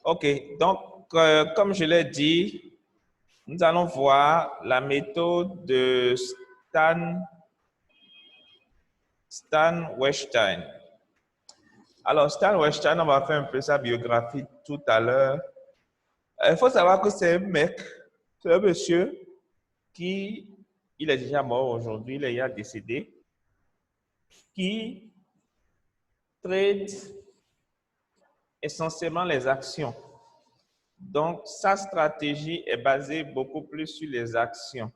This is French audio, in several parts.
OK, donc, comme je l'ai dit, nous allons voir la méthode de Stan Wettstein. Alors, Stan Wettstein, on va faire un peu sa biographie tout à l'heure. Il faut savoir que c'est un mec, c'est un monsieur qui, il est déjà mort aujourd'hui, il est déjà décédé, qui traite essentiellement les actions. Donc, sa stratégie est basée beaucoup plus sur les actions.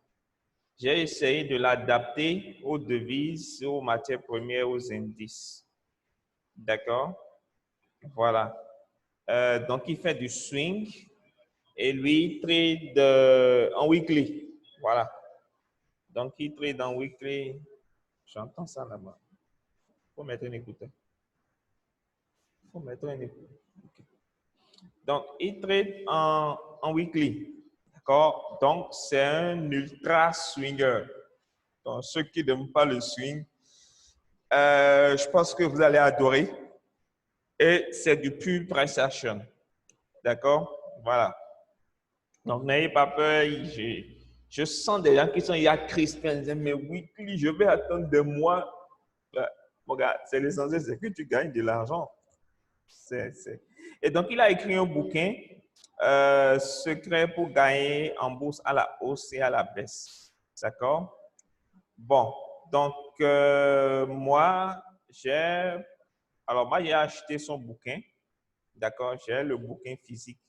J'ai essayé de l'adapter aux devises, aux matières premières, aux indices. D'accord? Voilà. Donc, il fait du swing et lui, il trade en weekly. Voilà. Donc, il trade en weekly. J'entends ça là-bas. Il faut mettre un écouteur. Il faut mettre un écouteur. Okay. Donc, il trade en weekly. D'accord? Donc, c'est un ultra swinger. Donc, ceux qui n'aiment pas le swing, je pense que vous allez adorer. Et c'est du pure price action. D'accord? Voilà. Donc, n'ayez pas peur. Je sens des gens qui sont, il y a Christian, mais weekly, je vais attendre des mois. Regarde, c'est l'essentiel, c'est que tu gagnes de l'argent. Et donc, il a écrit un bouquin, Secret pour gagner en bourse à la hausse et à la baisse. D'accord? Bon, donc, moi, j'ai acheté son bouquin. D'accord? J'ai le bouquin physique.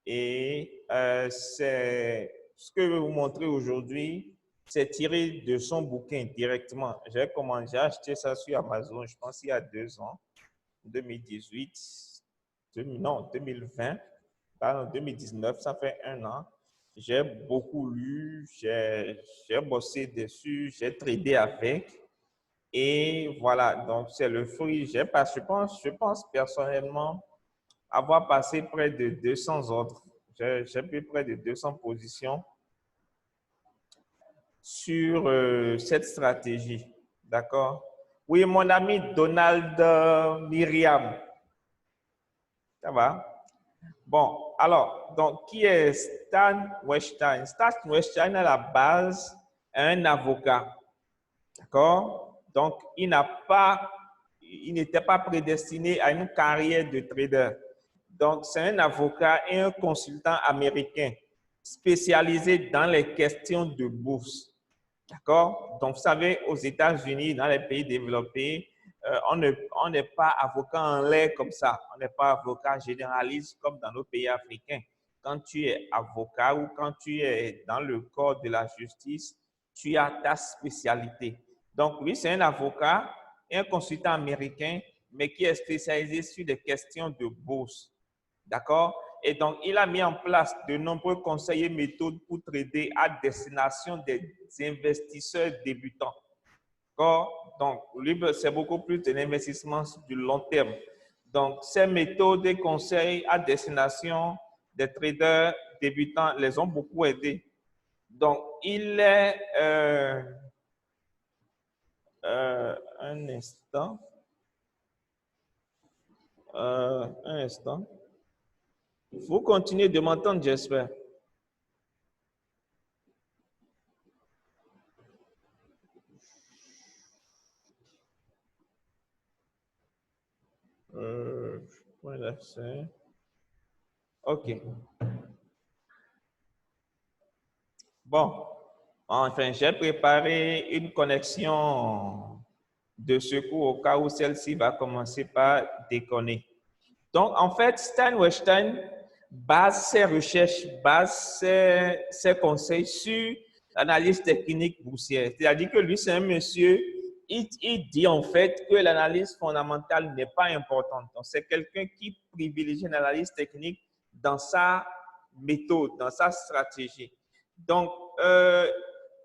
Et c'est ce que je vais vous montrer aujourd'hui, c'est tiré de son bouquin directement. J'ai acheté ça sur Amazon, je pense, il y a 2 ans, 2018, non, 2020, pardon, 2019, ça fait 1 an. J'ai beaucoup lu, j'ai bossé dessus, j'ai tradé avec. Et voilà, donc c'est le fruit. Je pense personnellement avoir passé près de 200 ordres. J'ai pris près de 200 positions sur cette stratégie. D'accord? Oui, mon ami Donald Myriam. Ça va? Bon, alors, donc, qui est Stan Wettstein? Stan Wettstein, à la base, est un avocat. D'accord? Donc, il n'était pas prédestiné à une carrière de trader. Donc, c'est un avocat et un consultant américain spécialisé dans les questions de bourse. D'accord? Donc, vous savez, aux États-Unis, dans les pays développés, on n'est pas avocat en l'air comme ça. On n'est pas avocat généraliste comme dans nos pays africains. Quand tu es avocat ou quand tu es dans le corps de la justice, tu as ta spécialité. Donc, lui, c'est un avocat et un consultant américain, mais qui est spécialisé sur des questions de bourse. D'accord? Et donc, il a mis en place de nombreux conseils et méthodes pour trader à destination des investisseurs débutants. D'accord? Donc, lui, c'est beaucoup plus de l'investissement du long terme. Donc, ces méthodes et conseils à destination des traders débutants les ont beaucoup aidés. Donc, il est... un instant. Un instant. Vous continuez de m'entendre, j'espère. Voilà, c'est... OK. Bon. Enfin, j'ai préparé une connexion de secours au cas où celle-ci va commencer par déconner. Donc, en fait, Stan Wettstein base ses recherches, base ses conseils sur l'analyse technique boursière. C'est-à-dire que lui, c'est un monsieur, il dit en fait que l'analyse fondamentale n'est pas importante. Donc, c'est quelqu'un qui privilégie l'analyse technique dans sa méthode, dans sa stratégie. Donc,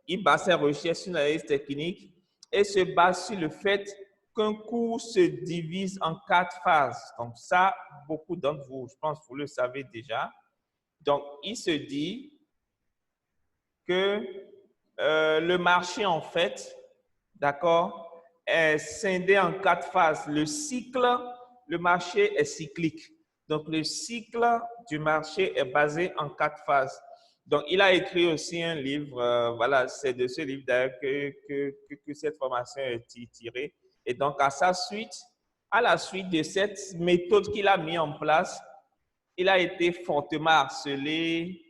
il base ses recherches sur l'analyse technique et se base sur le fait qu'un cours se divise en 4 phases. Donc ça, beaucoup d'entre vous, je pense, vous le savez déjà. Donc, il se dit que le marché, en fait, d'accord, est scindé en 4 phases. Le cycle, le marché est cyclique. Donc, le cycle du marché est basé en 4 phases. Donc, il a écrit aussi un livre, voilà, c'est de ce livre d'ailleurs que cette formation est tirée. Et donc, à la suite de cette méthode qu'il a mis en place, il a été fortement harcelé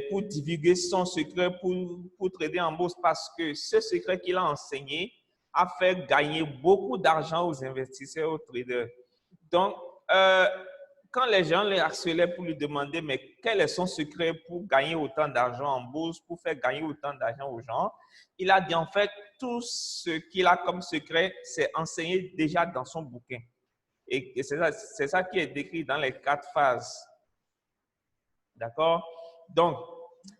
pour divulguer son secret, pour trader en bourse, parce que ce secret qu'il a enseigné a fait gagner beaucoup d'argent aux investisseurs, aux traders. Donc, quand les gens les harcelaient pour lui demander mais quel est son secret pour gagner autant d'argent en bourse, pour faire gagner autant d'argent aux gens, il a dit en fait tout ce qu'il a comme secret, c'est enseigné déjà dans son bouquin. Et c'est ça qui est décrit dans les 4 phases. D'accord? Donc,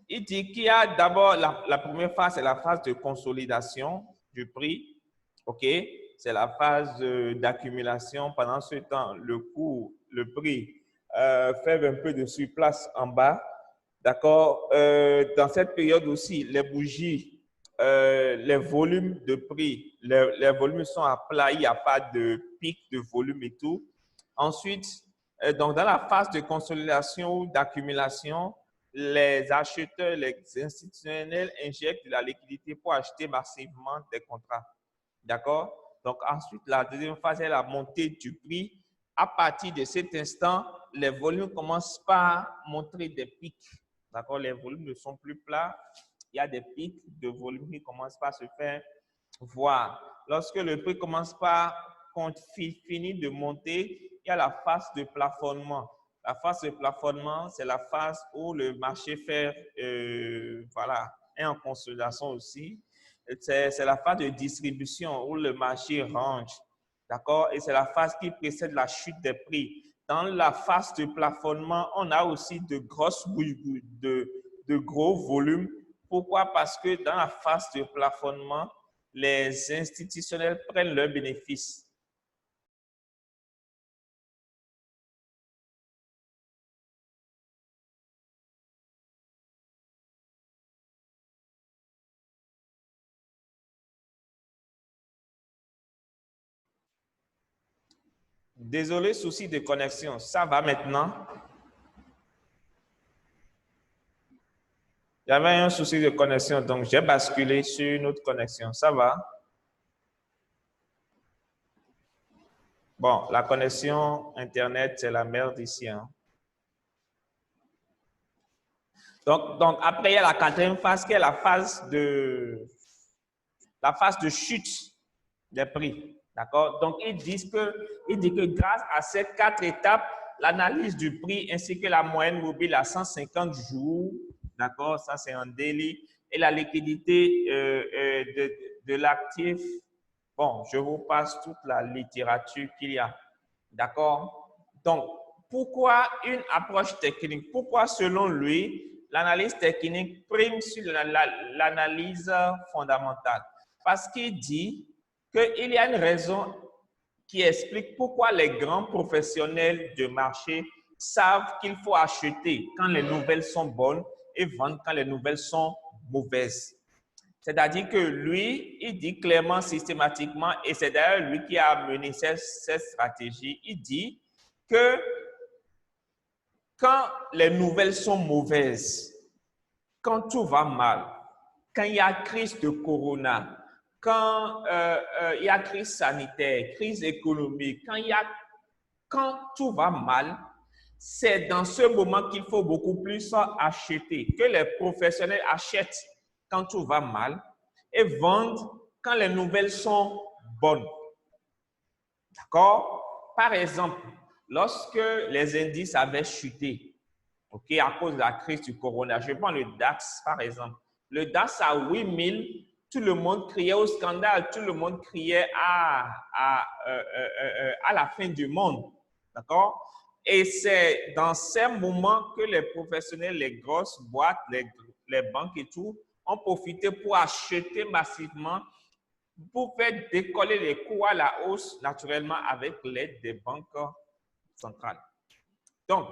il dit qu'il y a d'abord la première phase, c'est la phase de consolidation du prix. OK? C'est la phase d'accumulation. Pendant ce temps, le prix fait un peu de surplace en bas. D'accord? Dans cette période aussi, les bougies, les volumes de prix, les volumes sont à plat, il n'y a pas de pic de volume et tout. Ensuite, donc dans la phase de consolidation ou d'accumulation, les acheteurs, les institutionnels injectent de la liquidité pour acheter massivement des contrats. D'accord? Donc ensuite, la deuxième phase est la montée du prix. À partir de cet instant, les volumes commencent par montrer des pics. D'accord? Les volumes ne sont plus plats. Il y a des pics de volume qui commencent par se faire voir. Lorsque le prix commence par finir de monter, il y a la phase de plafonnement. La phase de plafonnement, c'est la phase où le marché fait, voilà, est en consolidation aussi. C'est la phase de distribution où le marché range. D'accord? Et c'est la phase qui précède la chute des prix. Dans la phase de plafonnement, on a aussi de gros volumes. Pourquoi? Parce que dans la phase de plafonnement, les institutionnels prennent leurs bénéfices. Désolé, souci de connexion. Ça va maintenant? Il y avait un souci de connexion, donc j'ai basculé sur une autre connexion. Ça va? Bon, la connexion Internet, c'est la merde ici. Hein. Donc, après, il y a la quatrième phase qui est la phase de chute des prix. D'accord? Donc, il dit que grâce à ces 4 étapes, l'analyse du prix ainsi que la moyenne mobile à 150 jours, d'accord? Ça, c'est un daily. Et la liquidité de l'actif. Bon, je vous passe toute la littérature qu'il y a. D'accord? Donc, pourquoi une approche technique? Pourquoi, selon lui, l'analyse technique prime sur l'analyse fondamentale? Parce qu'il dit qu'il y a une raison qui explique pourquoi les grands professionnels de marché savent qu'il faut acheter quand les nouvelles sont bonnes et vendre quand les nouvelles sont mauvaises. C'est-à-dire que lui, il dit clairement, systématiquement, et c'est d'ailleurs lui qui a mené cette stratégie, il dit que quand les nouvelles sont mauvaises, quand tout va mal, quand il y a crise de corona, quand il y a crise sanitaire, crise économique, quand tout va mal, c'est dans ce moment qu'il faut beaucoup plus acheter, que les professionnels achètent quand tout va mal et vendent quand les nouvelles sont bonnes. D'accord? Par exemple, lorsque les indices avaient chuté, ok, à cause de la crise du corona, je prends le DAX par exemple. Le DAX à 8000, tout le monde criait au scandale, tout le monde criait à la fin du monde. D'accord? Et c'est dans ces moments que les professionnels, les grosses boîtes, les banques et tout, ont profité pour acheter massivement, pour faire décoller les coûts à la hausse naturellement avec l'aide des banques centrales. Donc,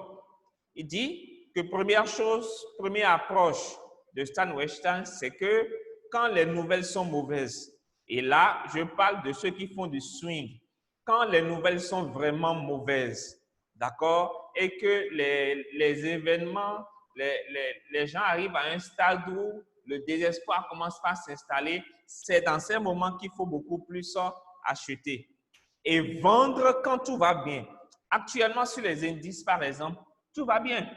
il dit que première approche de Stan Weinstein, c'est que quand les nouvelles sont mauvaises, et là, je parle de ceux qui font du swing, quand les nouvelles sont vraiment mauvaises, d'accord, et que les événements, les gens arrivent à un stade où le désespoir commence à s'installer, c'est dans ces moments qu'il faut beaucoup plus acheter. Et vendre quand tout va bien. Actuellement, sur les indices, par exemple, tout va bien.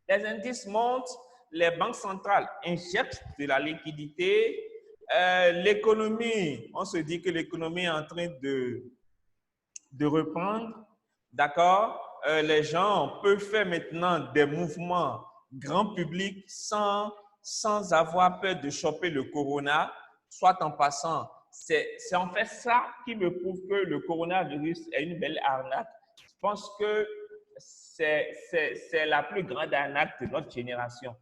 Les indices montent, les banques centrales injectent de la liquidité. L'économie, on se dit que l'économie est en train de reprendre. D'accord? Les gens peuvent faire maintenant des mouvements grand public sans avoir peur de choper le corona, soit en passant. C'est en fait ça qui me prouve que le coronavirus est une belle arnaque. Je pense que c'est la plus grande arnaque de notre génération.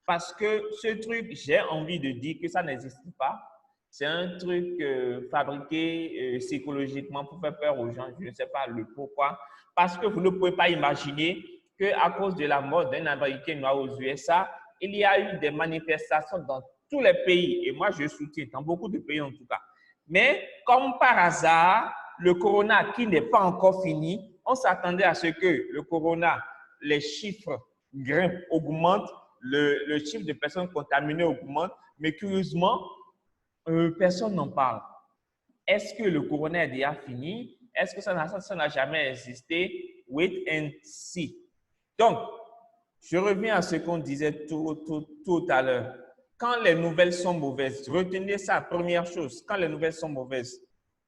Parce que ce truc, j'ai envie de dire que ça n'existe pas. C'est un truc fabriqué psychologiquement pour faire peur aux gens. Je ne sais pas le pourquoi. Parce que vous ne pouvez pas imaginer qu'à cause de la mort d'un Américain noir aux USA, il y a eu des manifestations dans tous les pays. Et moi, je soutiens, dans beaucoup de pays en tout cas. Mais comme par hasard, le corona qui n'est pas encore fini, on s'attendait à ce que le corona, les chiffres grimpent, augmentent, le chiffre de personnes contaminées augmente, mais curieusement, personne n'en parle. Est-ce que le corona est déjà fini? Est-ce que ça n'a jamais existé? Wait and see. Donc, je reviens à ce qu'on disait tout à l'heure. Quand les nouvelles sont mauvaises, retenez ça, première chose, quand les nouvelles sont mauvaises,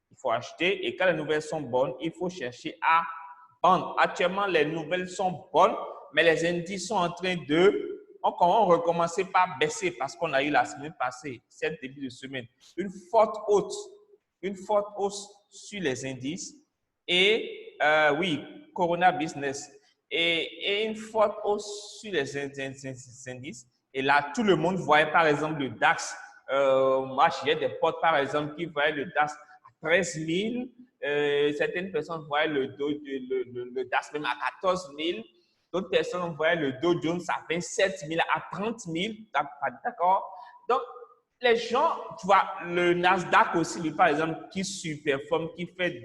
il faut acheter, et quand les nouvelles sont bonnes, il faut chercher à vendre. Actuellement, les nouvelles sont bonnes, mais les indices sont en train de... On recommençait par baisser parce qu'on a eu la semaine passée, cette début de semaine, une forte hausse sur les indices et oui, Corona Business et une forte hausse sur les indices. Et là, tout le monde voyait par exemple le DAX. Moi, j'ai des potes par exemple qui voyaient le DAX à 13 000. Certaines personnes voyaient le DAX même à 14 000. D'autres personnes voyaient le Dow Jones à 27 000, à 30 000. D'accord? Donc, les gens, tu vois, le Nasdaq aussi, lui, par exemple, qui surperforme, qui fait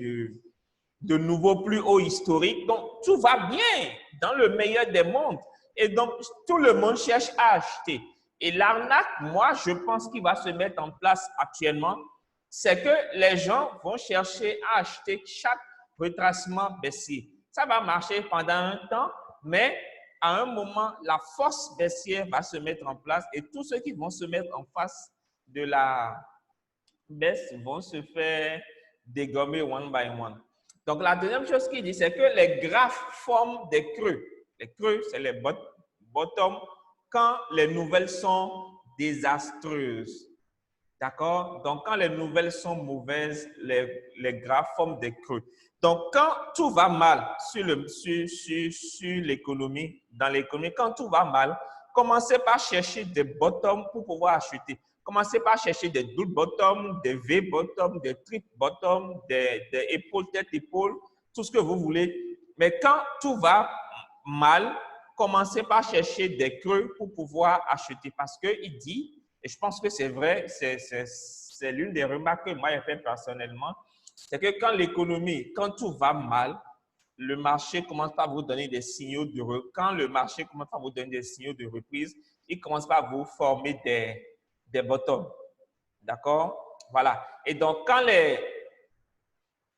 de nouveaux plus hauts historiques. Donc, tout va bien dans le meilleur des mondes. Et donc, tout le monde cherche à acheter. Et l'arnaque, moi, je pense qu'il va se mettre en place actuellement, c'est que les gens vont chercher à acheter chaque retracement baissier. Ça va marcher pendant un temps, mais à un moment, la force baissière va se mettre en place et tous ceux qui vont se mettre en face de la baisse vont se faire dégommer one by one. Donc, la deuxième chose qu'il dit, c'est que les graphes forment des creux. Les creux, c'est les bottoms quand les nouvelles sont désastreuses. D'accord? Donc, quand les nouvelles sont mauvaises, les graphes forment des creux. Donc, quand tout va mal sur l'économie, dans l'économie, quand tout va mal, commencez par chercher des bottoms pour pouvoir acheter. Commencez par chercher des double bottoms, des V bottoms, des triple bottoms, des épaules, tête, épaules, tout ce que vous voulez. Mais quand tout va mal, commencez par chercher des creux pour pouvoir acheter. Parce qu'il dit, et je pense que c'est vrai, c'est l'une des remarques que moi j'ai fait personnellement, c'est que quand l'économie, quand tout va mal, le marché commence par vous donner des signaux de reprise. Quand le marché commence par vous donner des signaux de reprise, il commence par vous former des bottoms. D'accord? Voilà. Et donc, quand les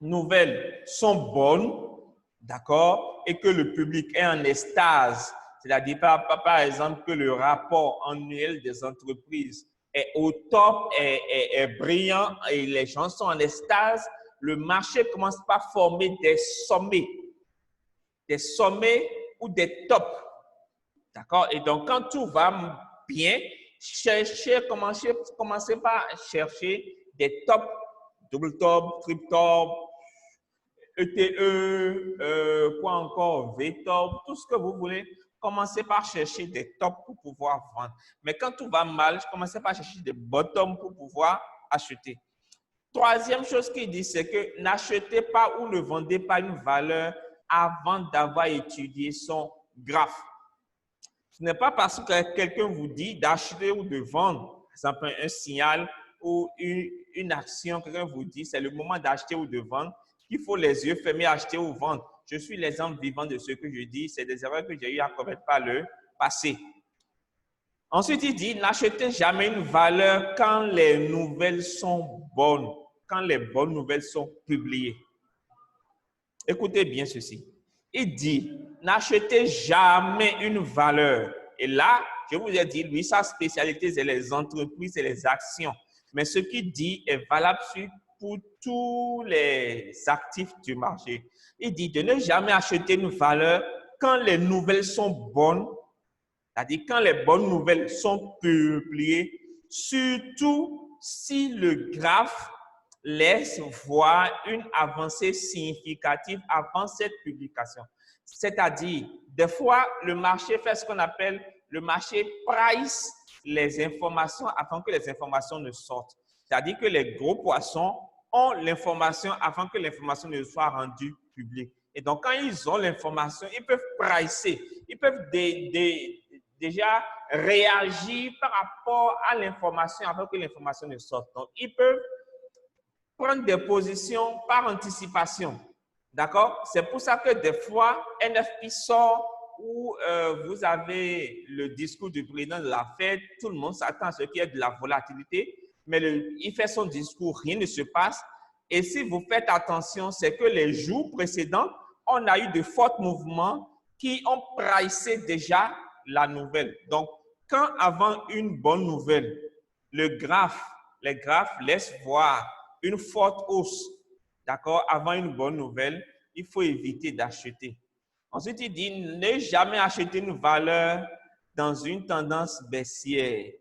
nouvelles sont bonnes, d'accord, et que le public est en extase, c'est-à-dire par exemple que le rapport annuel des entreprises est au top, est brillant et les gens sont en extase, le marché commence par former des sommets ou des tops. D'accord? Et donc, quand tout va bien, commencez par chercher des tops, double top, triple top, ETE, quoi encore, V-top, tout ce que vous voulez. Commencez par chercher des tops pour pouvoir vendre. Mais quand tout va mal, commencez par chercher des bottoms pour pouvoir acheter. Troisième chose qu'il dit, c'est que n'achetez pas ou ne vendez pas une valeur avant d'avoir étudié son graphe. Ce n'est pas parce que quelqu'un vous dit d'acheter ou de vendre, par exemple un signal ou une action, quelqu'un vous dit c'est le moment d'acheter ou de vendre, qu'il faut les yeux fermés, acheter ou vendre. Je suis l'exemple vivant de ce que je dis. C'est des erreurs que j'ai eu à commettre par le passé. Ensuite, il dit, n'achetez jamais une valeur quand les nouvelles sont bonnes, quand les bonnes nouvelles sont publiées. Écoutez bien ceci. Il dit, n'achetez jamais une valeur. Et là, je vous ai dit, lui, sa spécialité, c'est les entreprises et les actions. Mais ce qu'il dit est valable pour tous les actifs du marché. Il dit de ne jamais acheter une valeur quand les nouvelles sont bonnes, c'est-à-dire quand les bonnes nouvelles sont publiées, surtout si le graphe laisse voir une avancée significative avant cette publication. C'est-à-dire, des fois, le marché fait ce qu'on appelle le marché price les informations avant que les informations ne sortent. C'est-à-dire que les gros poissons ont l'information avant que l'information ne soit rendue publique. Et donc, quand ils ont l'information, ils peuvent pricer, ils peuvent déjà réagir par rapport à l'information avant que l'information ne sorte. Donc, ils peuvent prendre des positions par anticipation. D'accord? C'est pour ça que des fois, NFP sort où vous avez le discours du président de la Fed, tout le monde s'attend à ce qu'il y ait de la volatilité, mais il fait son discours, rien ne se passe. Et si vous faites attention, c'est que les jours précédents, on a eu de forts mouvements qui ont pricé déjà la nouvelle. Donc, quand avant une bonne nouvelle, les graphes laissent voir une forte hausse, d'accord, avant une bonne nouvelle, il faut éviter d'acheter. Ensuite, il dit, ne jamais acheter une valeur dans une tendance baissière,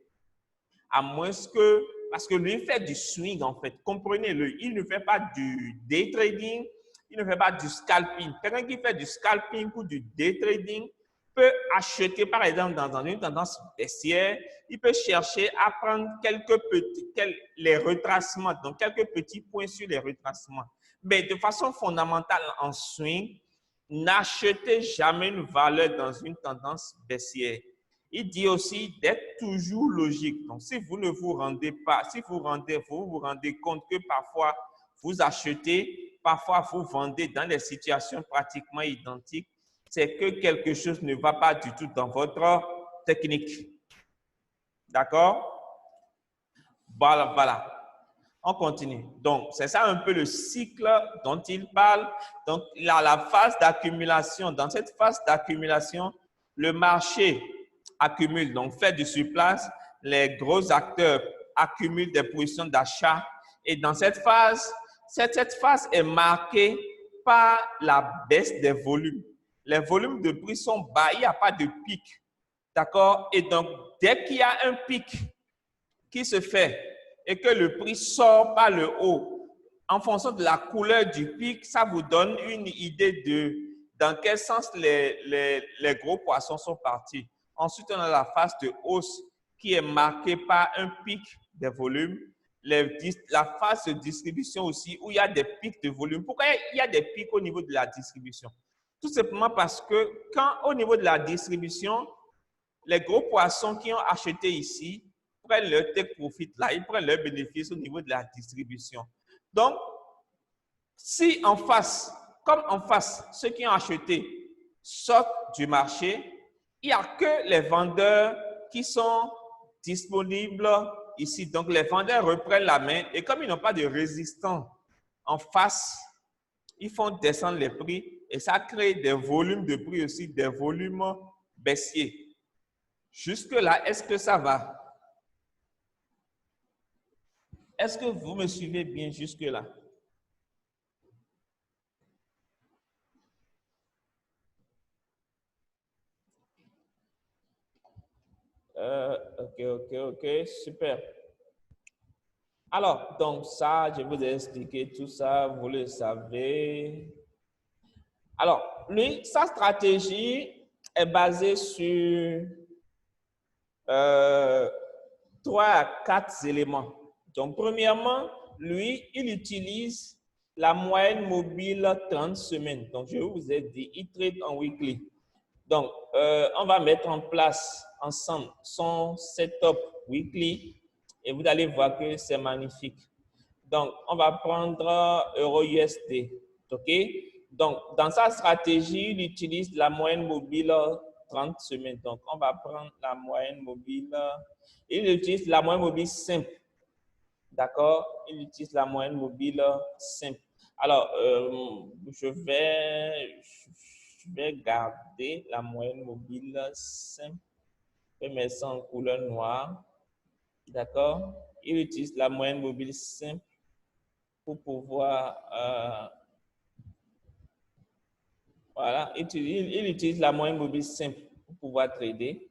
à moins que, parce que lui fait du swing en fait, comprenez-le, il ne fait pas du day trading, il ne fait pas du scalping. Quelqu'un qui fait du scalping ou du day trading peut acheter par exemple dans une tendance baissière, il peut chercher à prendre les retracements, donc quelques petits points sur les retracements. Mais de façon fondamentale en swing, n'achetez jamais une valeur dans une tendance baissière. Il dit aussi d'être toujours logique. Donc, si vous ne vous rendez pas, si vous vous rendez compte que parfois vous achetez, parfois vous vendez dans des situations pratiquement identiques, c'est que quelque chose ne va pas du tout dans votre technique. D'accord? Voilà. On continue. Donc, c'est ça un peu le cycle dont il parle. Donc, il a la phase d'accumulation. Dans cette phase d'accumulation, le marché accumule, donc fait du surplace. Les gros acteurs accumulent des positions d'achat. Et dans cette phase est marquée par la baisse des volumes. Les volumes de prix sont bas, il n'y a pas de pic. D'accord? Et donc, dès qu'il y a un pic qui se fait et que le prix sort par le haut, en fonction de la couleur du pic, ça vous donne une idée de dans quel sens les gros poissons sont partis. Ensuite, on a la phase de hausse qui est marquée par un pic des volumes. La phase de distribution aussi, où il y a des pics de volume. Pourquoi il y a des pics au niveau de la distribution? Tout simplement parce que quand au niveau de la distribution, les gros poissons qui ont acheté ici prennent leur take profit là, ils prennent leur bénéfice au niveau de la distribution. Donc, si en face, comme en face, ceux qui ont acheté sortent du marché, il n'y a que les vendeurs qui sont disponibles ici. Donc, les vendeurs reprennent la main et comme ils n'ont pas de résistants en face, ils font descendre les prix et ça crée des volumes de prix aussi, des volumes baissiers. Jusque-là, est-ce que ça va? Est-ce que vous me suivez bien jusque-là? Ok, super. Alors, donc ça, je vous ai expliqué tout ça, vous le savez. Alors, lui, sa stratégie est basée sur 3 à 4 éléments. Donc, premièrement, lui, il utilise la moyenne mobile 30 semaines. Donc, je vous ai dit, il trade en weekly. Donc, on va mettre en place ensemble son setup weekly et vous allez voir que c'est magnifique. Donc, on va prendre Euro USD. OK? Donc, dans sa stratégie, il utilise la moyenne mobile 30 semaines. Donc, on va prendre la moyenne mobile. Il utilise la moyenne mobile simple. D'accord? Il utilise la moyenne mobile simple. Alors, je vais garder la moyenne mobile simple. Je vais mettre ça en couleur noire. D'accord? Il utilise la moyenne mobile simple pour pouvoir... voilà, il utilise la moyenne mobile simple pour pouvoir trader.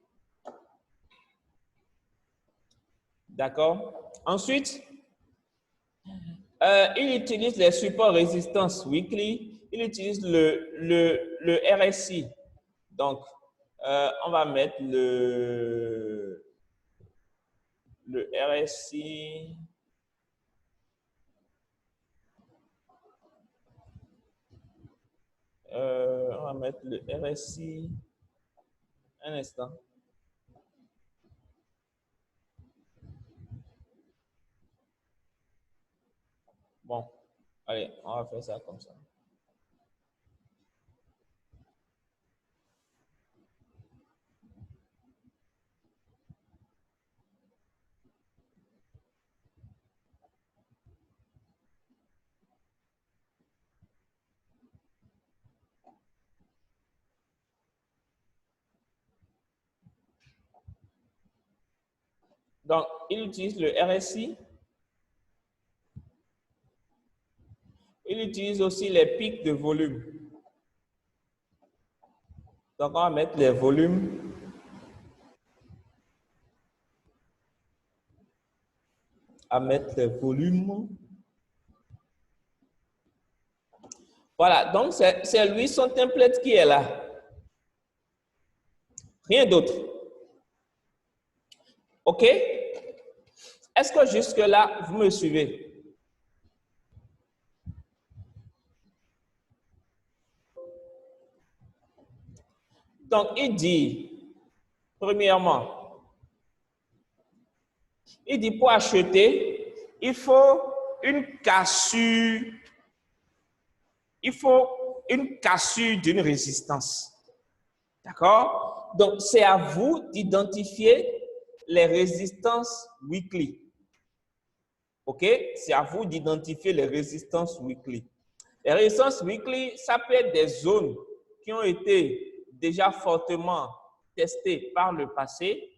D'accord? Ensuite, il utilise les supports résistance weekly. Il utilise le RSI. Donc, on va mettre le RSI. On va mettre le RSI. Un instant. Bon, allez, on va faire ça comme ça. Donc, il utilise le RSI. Il utilise aussi les pics de volume. Donc, on va mettre les volumes. À mettre les volumes. Voilà, donc c'est lui son template qui est là. Rien d'autre. OK? Est-ce que jusque-là, vous me suivez? Donc, il dit, premièrement, il dit pour acheter, il faut une cassure, d'une résistance. D'accord? Donc, c'est à vous d'identifier les résistances weekly. OK? C'est à vous d'identifier les résistances weekly. Les résistances weekly, ça peut être des zones qui ont été déjà fortement testées par le passé.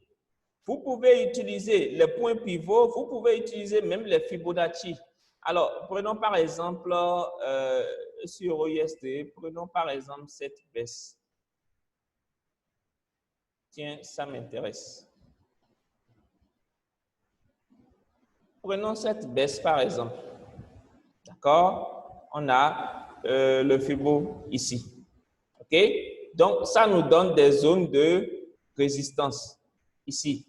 Vous pouvez utiliser les points pivots, vous pouvez utiliser même les Fibonacci. Alors, prenons par exemple sur USD, prenons par exemple cette baisse. Tiens, ça m'intéresse. Prenons cette baisse par exemple. D'accord? On a le Fibo ici. OK? Donc, ça nous donne des zones de résistance ici.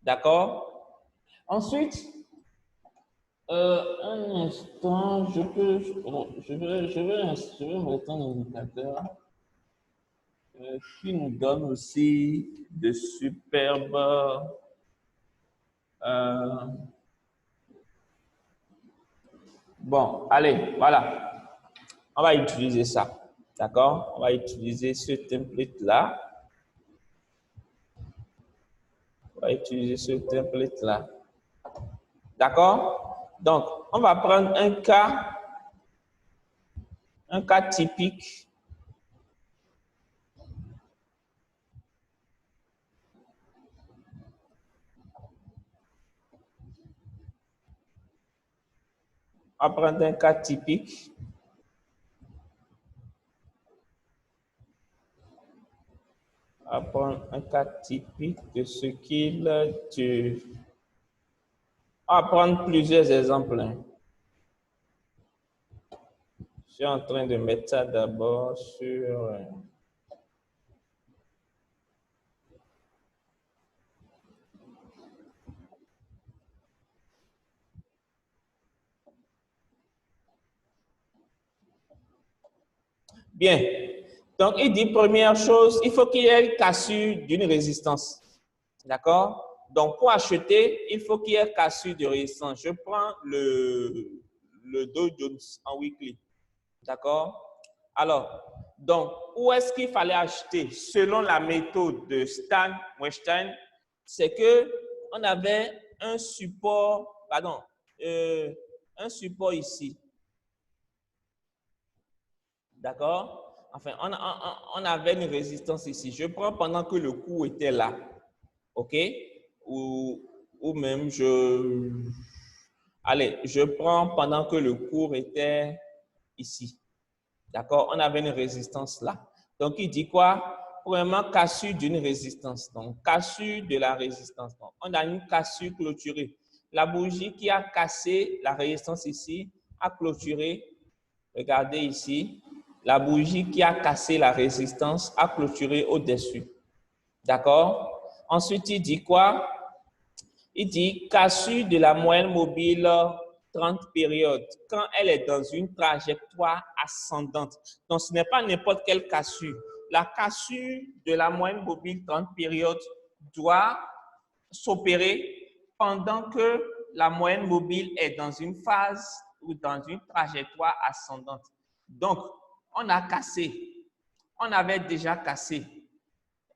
D'accord? Ensuite, un instant, je vais mettre un indicateur qui nous donne aussi de superbes bon, allez, voilà. On va utiliser ça. D'accord? On va utiliser ce template-là. On va utiliser ce template-là. D'accord? Donc, on va prendre un cas typique. On va prendre un cas typique. On va prendre un cas typique de ce qu'il tue. On va prendre plusieurs exemples. Je suis en train de mettre ça d'abord sur... Bien. Donc, il dit première chose, il faut qu'il y ait une cassure d'une résistance. D'accord? Donc, pour acheter, il faut qu'il y ait cassure de résistance. Je prends le Dow Jones en weekly. D'accord? Alors, donc, où est-ce qu'il fallait acheter? Selon la méthode de Stan Weinstein, c'est que on avait un support, pardon, un support ici. D'accord? Enfin, on avait une résistance ici. Je prends pendant que le cours était là. OK? Ou même allez, je prends pendant que le cours était ici. D'accord? On avait une résistance là. Donc, il dit quoi? Premièrement, cassure d'une résistance. Donc, cassure de la résistance. Donc, on a une cassure clôturée. La bougie qui a cassé la résistance ici a clôturé. Regardez ici. La bougie qui a cassé la résistance a clôturé au-dessus. D'accord? Ensuite, il dit quoi? Il dit cassure de la moyenne mobile 30 périodes quand elle est dans une trajectoire ascendante. Donc, ce n'est pas n'importe quelle cassure. La cassure de la moyenne mobile 30 périodes doit s'opérer pendant que la moyenne mobile est dans une phase ou dans une trajectoire ascendante. Donc, on a cassé. On avait déjà cassé.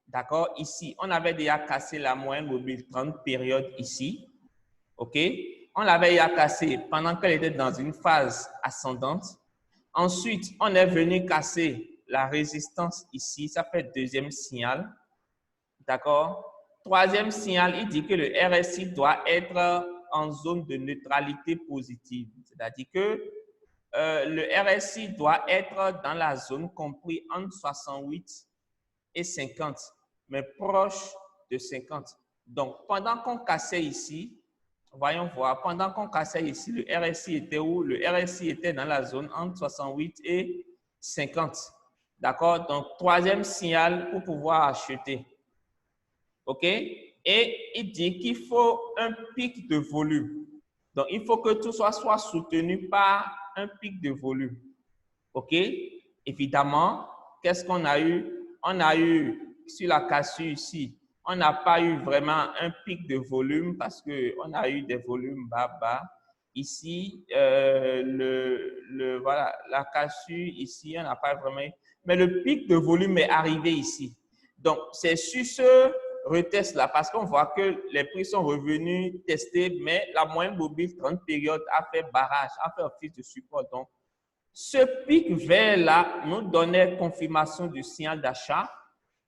D'accord? Ici, on avait déjà cassé la moyenne mobile 30 périodes ici. OK? On l'avait déjà cassé pendant qu'elle était dans une phase ascendante. Ensuite, on est venu casser la résistance ici. Ça fait deuxième signal. D'accord? Troisième signal, il dit que le RSI doit être en zone de neutralité positive. C'est-à-dire que le RSI doit être dans la zone comprise entre 68 et 50, mais proche de 50. Donc, pendant qu'on cassait ici, voyons voir, pendant qu'on cassait ici, le RSI était où? Le RSI était dans la zone entre 68 et 50. D'accord? Donc, troisième signal pour pouvoir acheter. OK? Et il dit qu'il faut un pic de volume. Donc, il faut que tout soit soutenu par un pic de volume. OK? Évidemment, qu'est-ce qu'on a eu? On a eu, sur la cassure ici, on n'a pas eu vraiment un pic de volume parce qu'on a eu des volumes bas. Ici, voilà, la cassure ici, on n'a pas vraiment eu. Mais le pic de volume est arrivé ici. Donc, c'est sur ce retest-là parce qu'on voit que les prix sont revenus testés, mais la moyenne mobile 30 périodes a fait barrage, a fait office de support. Donc, ce pic vert-là nous donnait confirmation du signal d'achat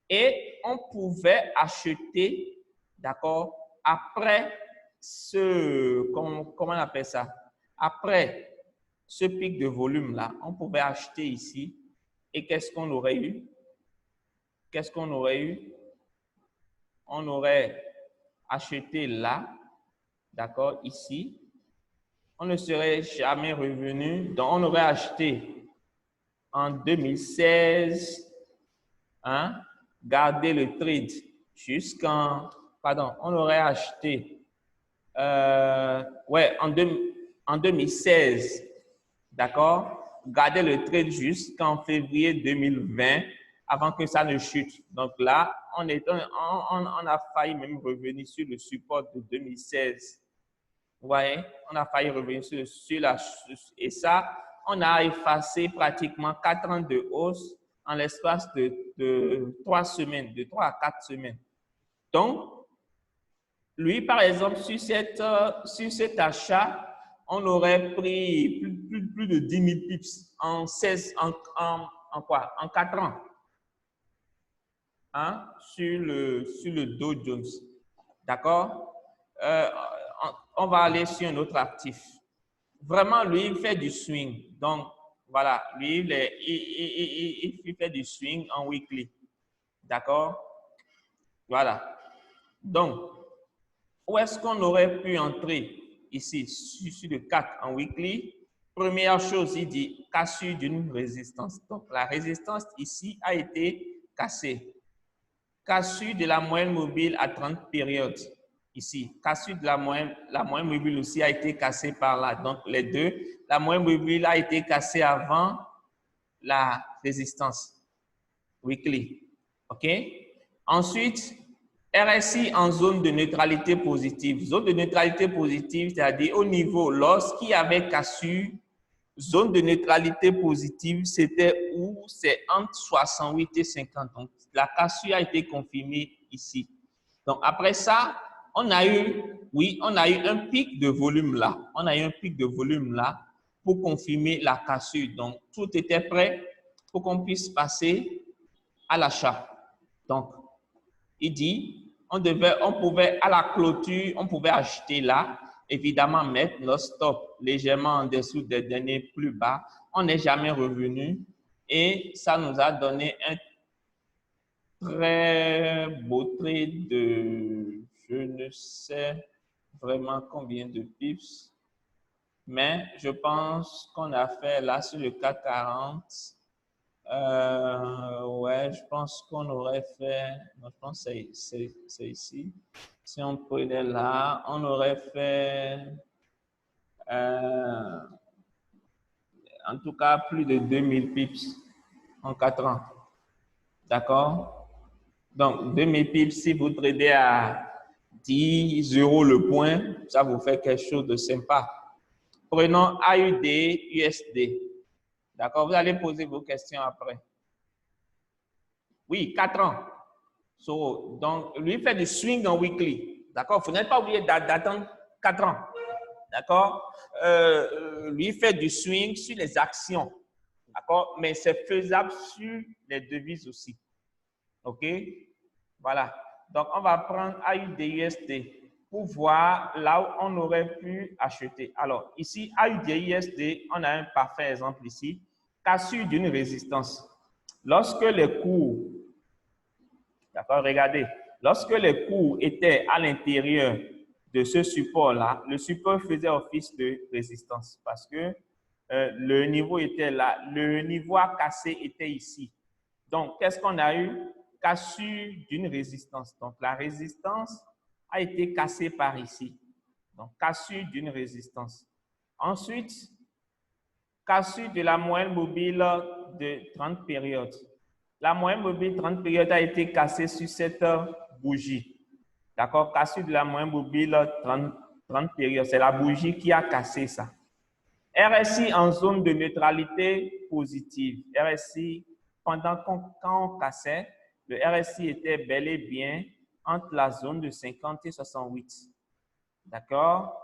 et on pouvait acheter, d'accord, après ce, comment on appelle ça? Après ce pic de volume-là, on pouvait acheter ici et qu'est-ce qu'on aurait eu? Qu'est-ce qu'on aurait eu? On aurait acheté là, d'accord, ici. On ne serait jamais revenu, donc on aurait acheté en 2016, hein, garder le trade jusqu'en, pardon, on aurait acheté, ouais, en 2016, d'accord, garder le trade jusqu'en février 2020 avant que ça ne chute. Donc là, on a failli même revenir sur le support de 2016. Vous voyez, on a failli revenir sur la, et ça, on a effacé pratiquement 4 ans de hausse en l'espace de 3 semaines, de 3 à 4 semaines. Donc, lui, par exemple, sur cet achat, on aurait pris plus de 10 000 pips en 4 ans, hein, sur le Dow Jones. D'accord? On va aller sur un autre actif. Vraiment, lui, il fait du swing. Donc, voilà, lui, il fait du swing en weekly. D'accord? Voilà. Donc, où est-ce qu'on aurait pu entrer ici, sur le CAC en weekly? Première chose, il dit cassure d'une résistance. Donc, la résistance ici a été cassée. Cassure de la moyenne mobile à 30 périodes. Ici, cassure de la moyenne mobile aussi a été cassée par là. Donc, les deux, la moyenne mobile a été cassée avant la résistance weekly. OK? Ensuite, RSI en zone de neutralité positive. Zone de neutralité positive, c'est-à-dire au niveau, lorsqu'il y avait cassure zone de neutralité positive, c'était où c'est entre 68 et 50. Donc, la cassure a été confirmée ici. Donc, après ça, on a eu un pic de volume là. On a eu un pic de volume là pour confirmer la cassure. Donc, tout était prêt pour qu'on puisse passer à l'achat. Donc, il dit, on pouvait à la clôture, on pouvait acheter là, évidemment mettre notre stop légèrement en dessous des derniers plus bas. On n'est jamais revenu et ça nous a donné un très beau trade de, je ne sais vraiment combien de pips, mais je pense qu'on a fait là sur le CAC 40. Ouais, je pense qu'on aurait fait, je pense que c'est ici. Si on prenait là, on aurait fait, en tout cas, plus de 2000 pips en 4 ans. D'accord? Donc, 2000 pips, si vous tradez à 10 € le point, ça vous fait quelque chose de sympa. Prenons AUD, USD. D'accord? Vous allez poser vos questions après. Oui, 4 ans. So, donc, lui fait du swing en weekly. D'accord? Il ne faut pas oublier d'attendre 4 ans. D'accord? Lui fait du swing sur les actions. D'accord? Mais c'est faisable sur les devises aussi. OK? Voilà. Donc, on va prendre AUD-USD pour voir là où on aurait pu acheter. Alors, ici, AUD-USD, on a un parfait exemple ici. Cassure d'une résistance. Lorsque les cours, d'accord, regardez, lorsque les cours étaient à l'intérieur de ce support-là, le support faisait office de résistance parce que le niveau était là. Le niveau à casser était ici. Donc, qu'est-ce qu'on a eu? Cassure d'une résistance. Donc, la résistance a été cassée par ici. Donc, cassure d'une résistance. Ensuite, cassure de la moyenne mobile de 30 périodes. La moyenne mobile 30 périodes a été cassée sur cette bougie. D'accord? Cassure de la moyenne mobile 30 périodes. C'est la bougie qui a cassé ça. RSI en zone de neutralité positive. RSI, quand on cassait, le RSI était bel et bien entre la zone de 50 et 68. D'accord?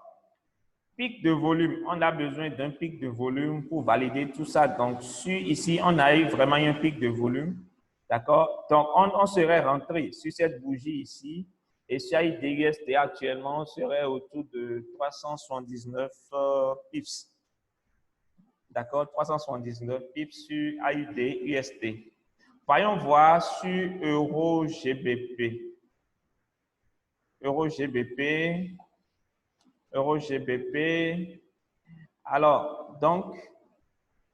Pic de volume. On a besoin d'un pic de volume pour valider tout ça. Donc, ici, on a eu vraiment un pic de volume. D'accord? Donc, on serait rentré sur cette bougie ici. Et sur AUD-USD, actuellement, on serait autour de 379 pips. D'accord? 379 pips sur AUD-USD. Voyons voir sur Euro-GBP. Euro-GBP. Euro-GBP. Alors, donc,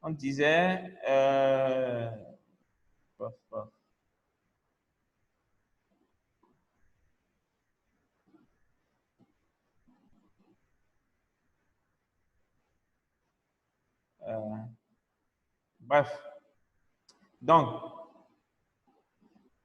on disait... bref. Donc,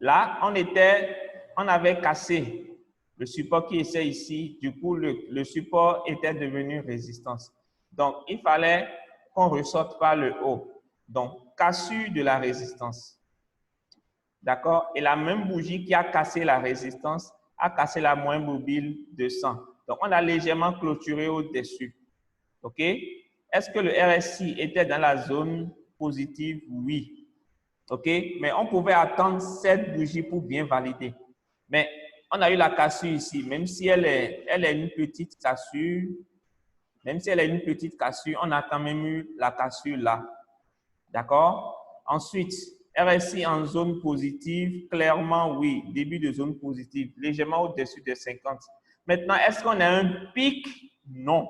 là, on avait cassé le support qui était ici. Du coup, le support était devenu résistance. Donc, il fallait qu'on ressorte par le haut. Donc, cassure de la résistance. D'accord? Et la même bougie qui a cassé la résistance a cassé la moyenne mobile de 100. Donc, on a légèrement clôturé au-dessus. OK? Est-ce que le RSI était dans la zone positive? Oui. OK? Mais on pouvait attendre cette bougie pour bien valider. Mais on a eu la cassure ici. Même si elle est une petite cassure, on a quand même eu la cassure là. D'accord? Ensuite, RSI en zone positive, clairement oui, début de zone positive, légèrement au-dessus de 50. Maintenant, est-ce qu'on a un pic? Non.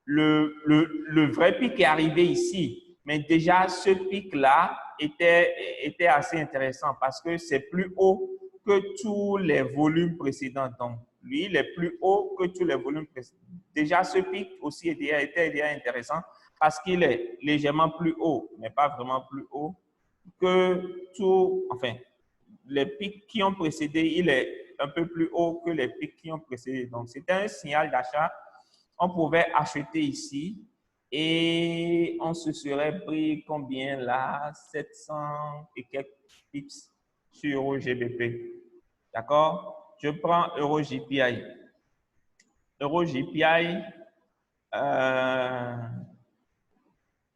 Le vrai pic est arrivé ici, mais déjà ce pic-là était assez intéressant parce que c'est plus haut que tous les volumes précédents. Donc, lui, il est plus haut que tous les volumes précédents. Déjà, ce pic aussi était intéressant parce qu'il est légèrement plus haut, mais pas vraiment plus haut que les pics qui ont précédé, il est un peu plus haut que les pics qui ont précédé. Donc, c'était un signal d'achat. On pouvait acheter ici Et on se serait pris combien là? 700 et quelques pips sur EuroGBP. D'accord? Je prends EuroJPI. EuroJPI,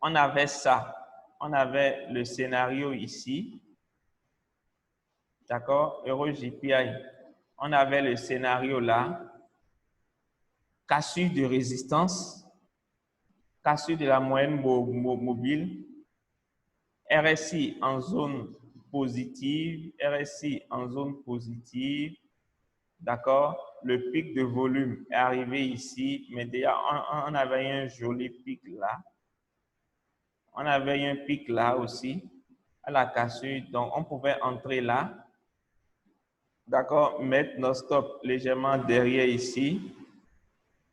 on avait ça. On avait le scénario ici. D'accord? EuroJPI. On avait le scénario là. Cassure de résistance. Cassure de la moyenne mobile. RSI en zone positive. RSI en zone positive. D'accord? Le pic de volume est arrivé ici, mais déjà, on avait un joli pic là. On avait un pic là aussi, à la cassure. Donc, on pouvait entrer là. D'accord? Mettre nos stops légèrement derrière ici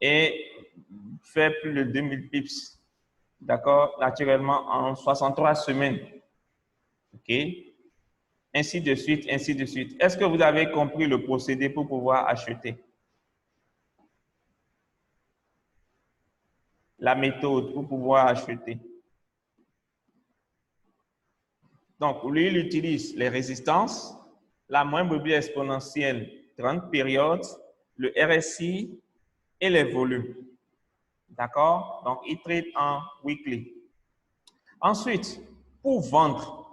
et faire plus de 2000 pips. D'accord? Naturellement, en 63 semaines. OK? Ainsi de suite, ainsi de suite. Est-ce que vous avez compris le procédé pour pouvoir acheter? La méthode pour pouvoir acheter. Donc, lui, il utilise les résistances, la moyenne mobile exponentielle 30 périodes, le RSI et les volumes. D'accord? Donc, il trade en weekly. Ensuite, pour vendre,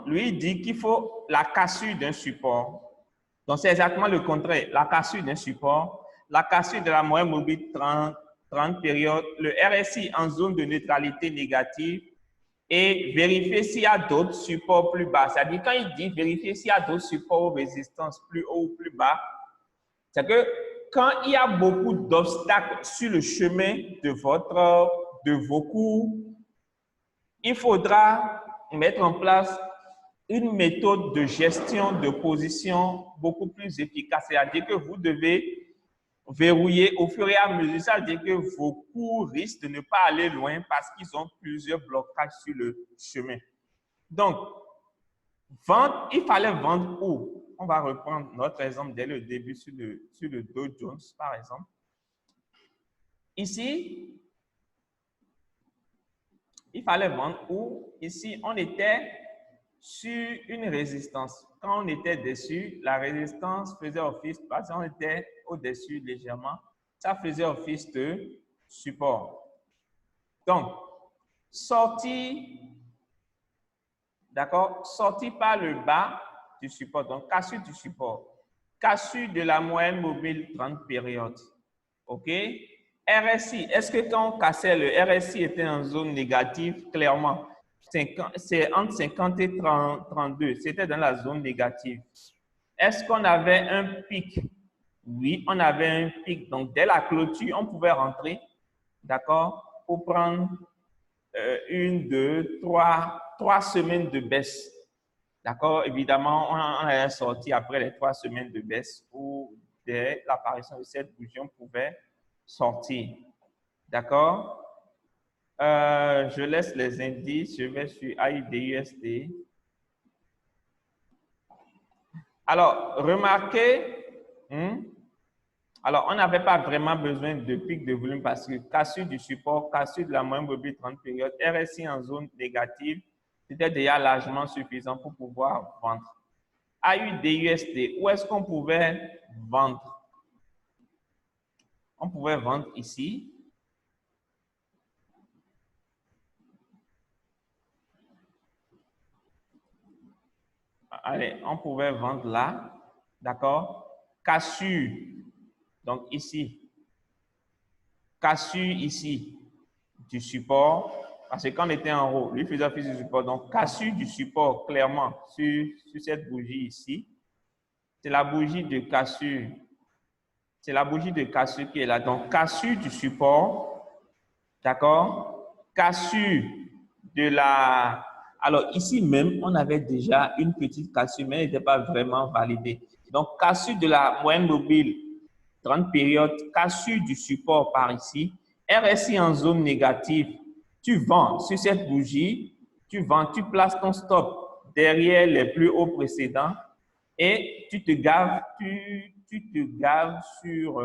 lui, il dit qu'il faut la cassure d'un support. Donc, c'est exactement le contraire. La cassure d'un support, la cassure de la moyenne mobile 30 périodes, le RSI en zone de neutralité négative et vérifier s'il y a d'autres supports plus bas. C'est-à-dire, quand il dit vérifier s'il y a d'autres supports ou résistances plus haut ou plus bas, c'est que quand il y a beaucoup d'obstacles sur le chemin de vos cours, il faudra mettre en place une méthode de gestion de position beaucoup plus efficace. C'est-à-dire que vous devez verrouiller au fur et à mesure. Ça veut dire que vos cours risquent de ne pas aller loin parce qu'ils ont plusieurs blocages sur le chemin. Donc, vendre, il fallait vendre où? On va reprendre notre exemple dès le début sur le Dow Jones, par exemple. Ici, il fallait vendre où? Ici, on était sur une résistance. Quand on était dessus, la résistance faisait office, parce qu'on était au-dessus légèrement, ça faisait office de support. Donc, sorti, d'accord, sorti par le bas du support, donc cassure du support, cassure de la moyenne mobile 30 périodes. OK? RSI, est-ce que quand on cassait le RSI était en zone négative? Clairement, c'est entre 50 et 32. C'était dans la zone négative. Est-ce qu'on avait un pic? Oui, on avait un pic. Donc, dès la clôture, on pouvait rentrer, d'accord, pour prendre une, deux, trois semaines de baisse. D'accord? Évidemment, on est sorti après les 3 semaines de baisse où, dès l'apparition de cette bougie, on pouvait sortir. D'accord? Je laisse les indices. Je vais sur AID-USD. Alors, remarquez, alors, on n'avait pas vraiment besoin de pic de volume parce que cassure du support, cassure de la moyenne mobile 30 périodes, RSI en zone négative, c'était déjà largement suffisant pour pouvoir vendre. AUD-USD, où est-ce qu'on pouvait vendre? On pouvait vendre ici. Allez, on pouvait vendre là. D'accord? Cassure, donc ici. Cassure ici du support. Parce que quand on était en haut, lui faisait office du support. Donc, cassure du support, clairement, sur cette bougie ici. C'est la bougie de cassure. C'est la bougie de cassure qui est là. Donc, cassure du support. D'accord? Cassure de la... Alors, ici même, on avait déjà une petite cassure, mais elle n'était pas vraiment validée. Donc, cassure de la moyenne mobile, 30 périodes, cassure du support par ici, RSI en zone négative, tu vends sur cette bougie, tu vends, tu places ton stop derrière les plus hauts précédents et tu te gaves, tu te gaves sur...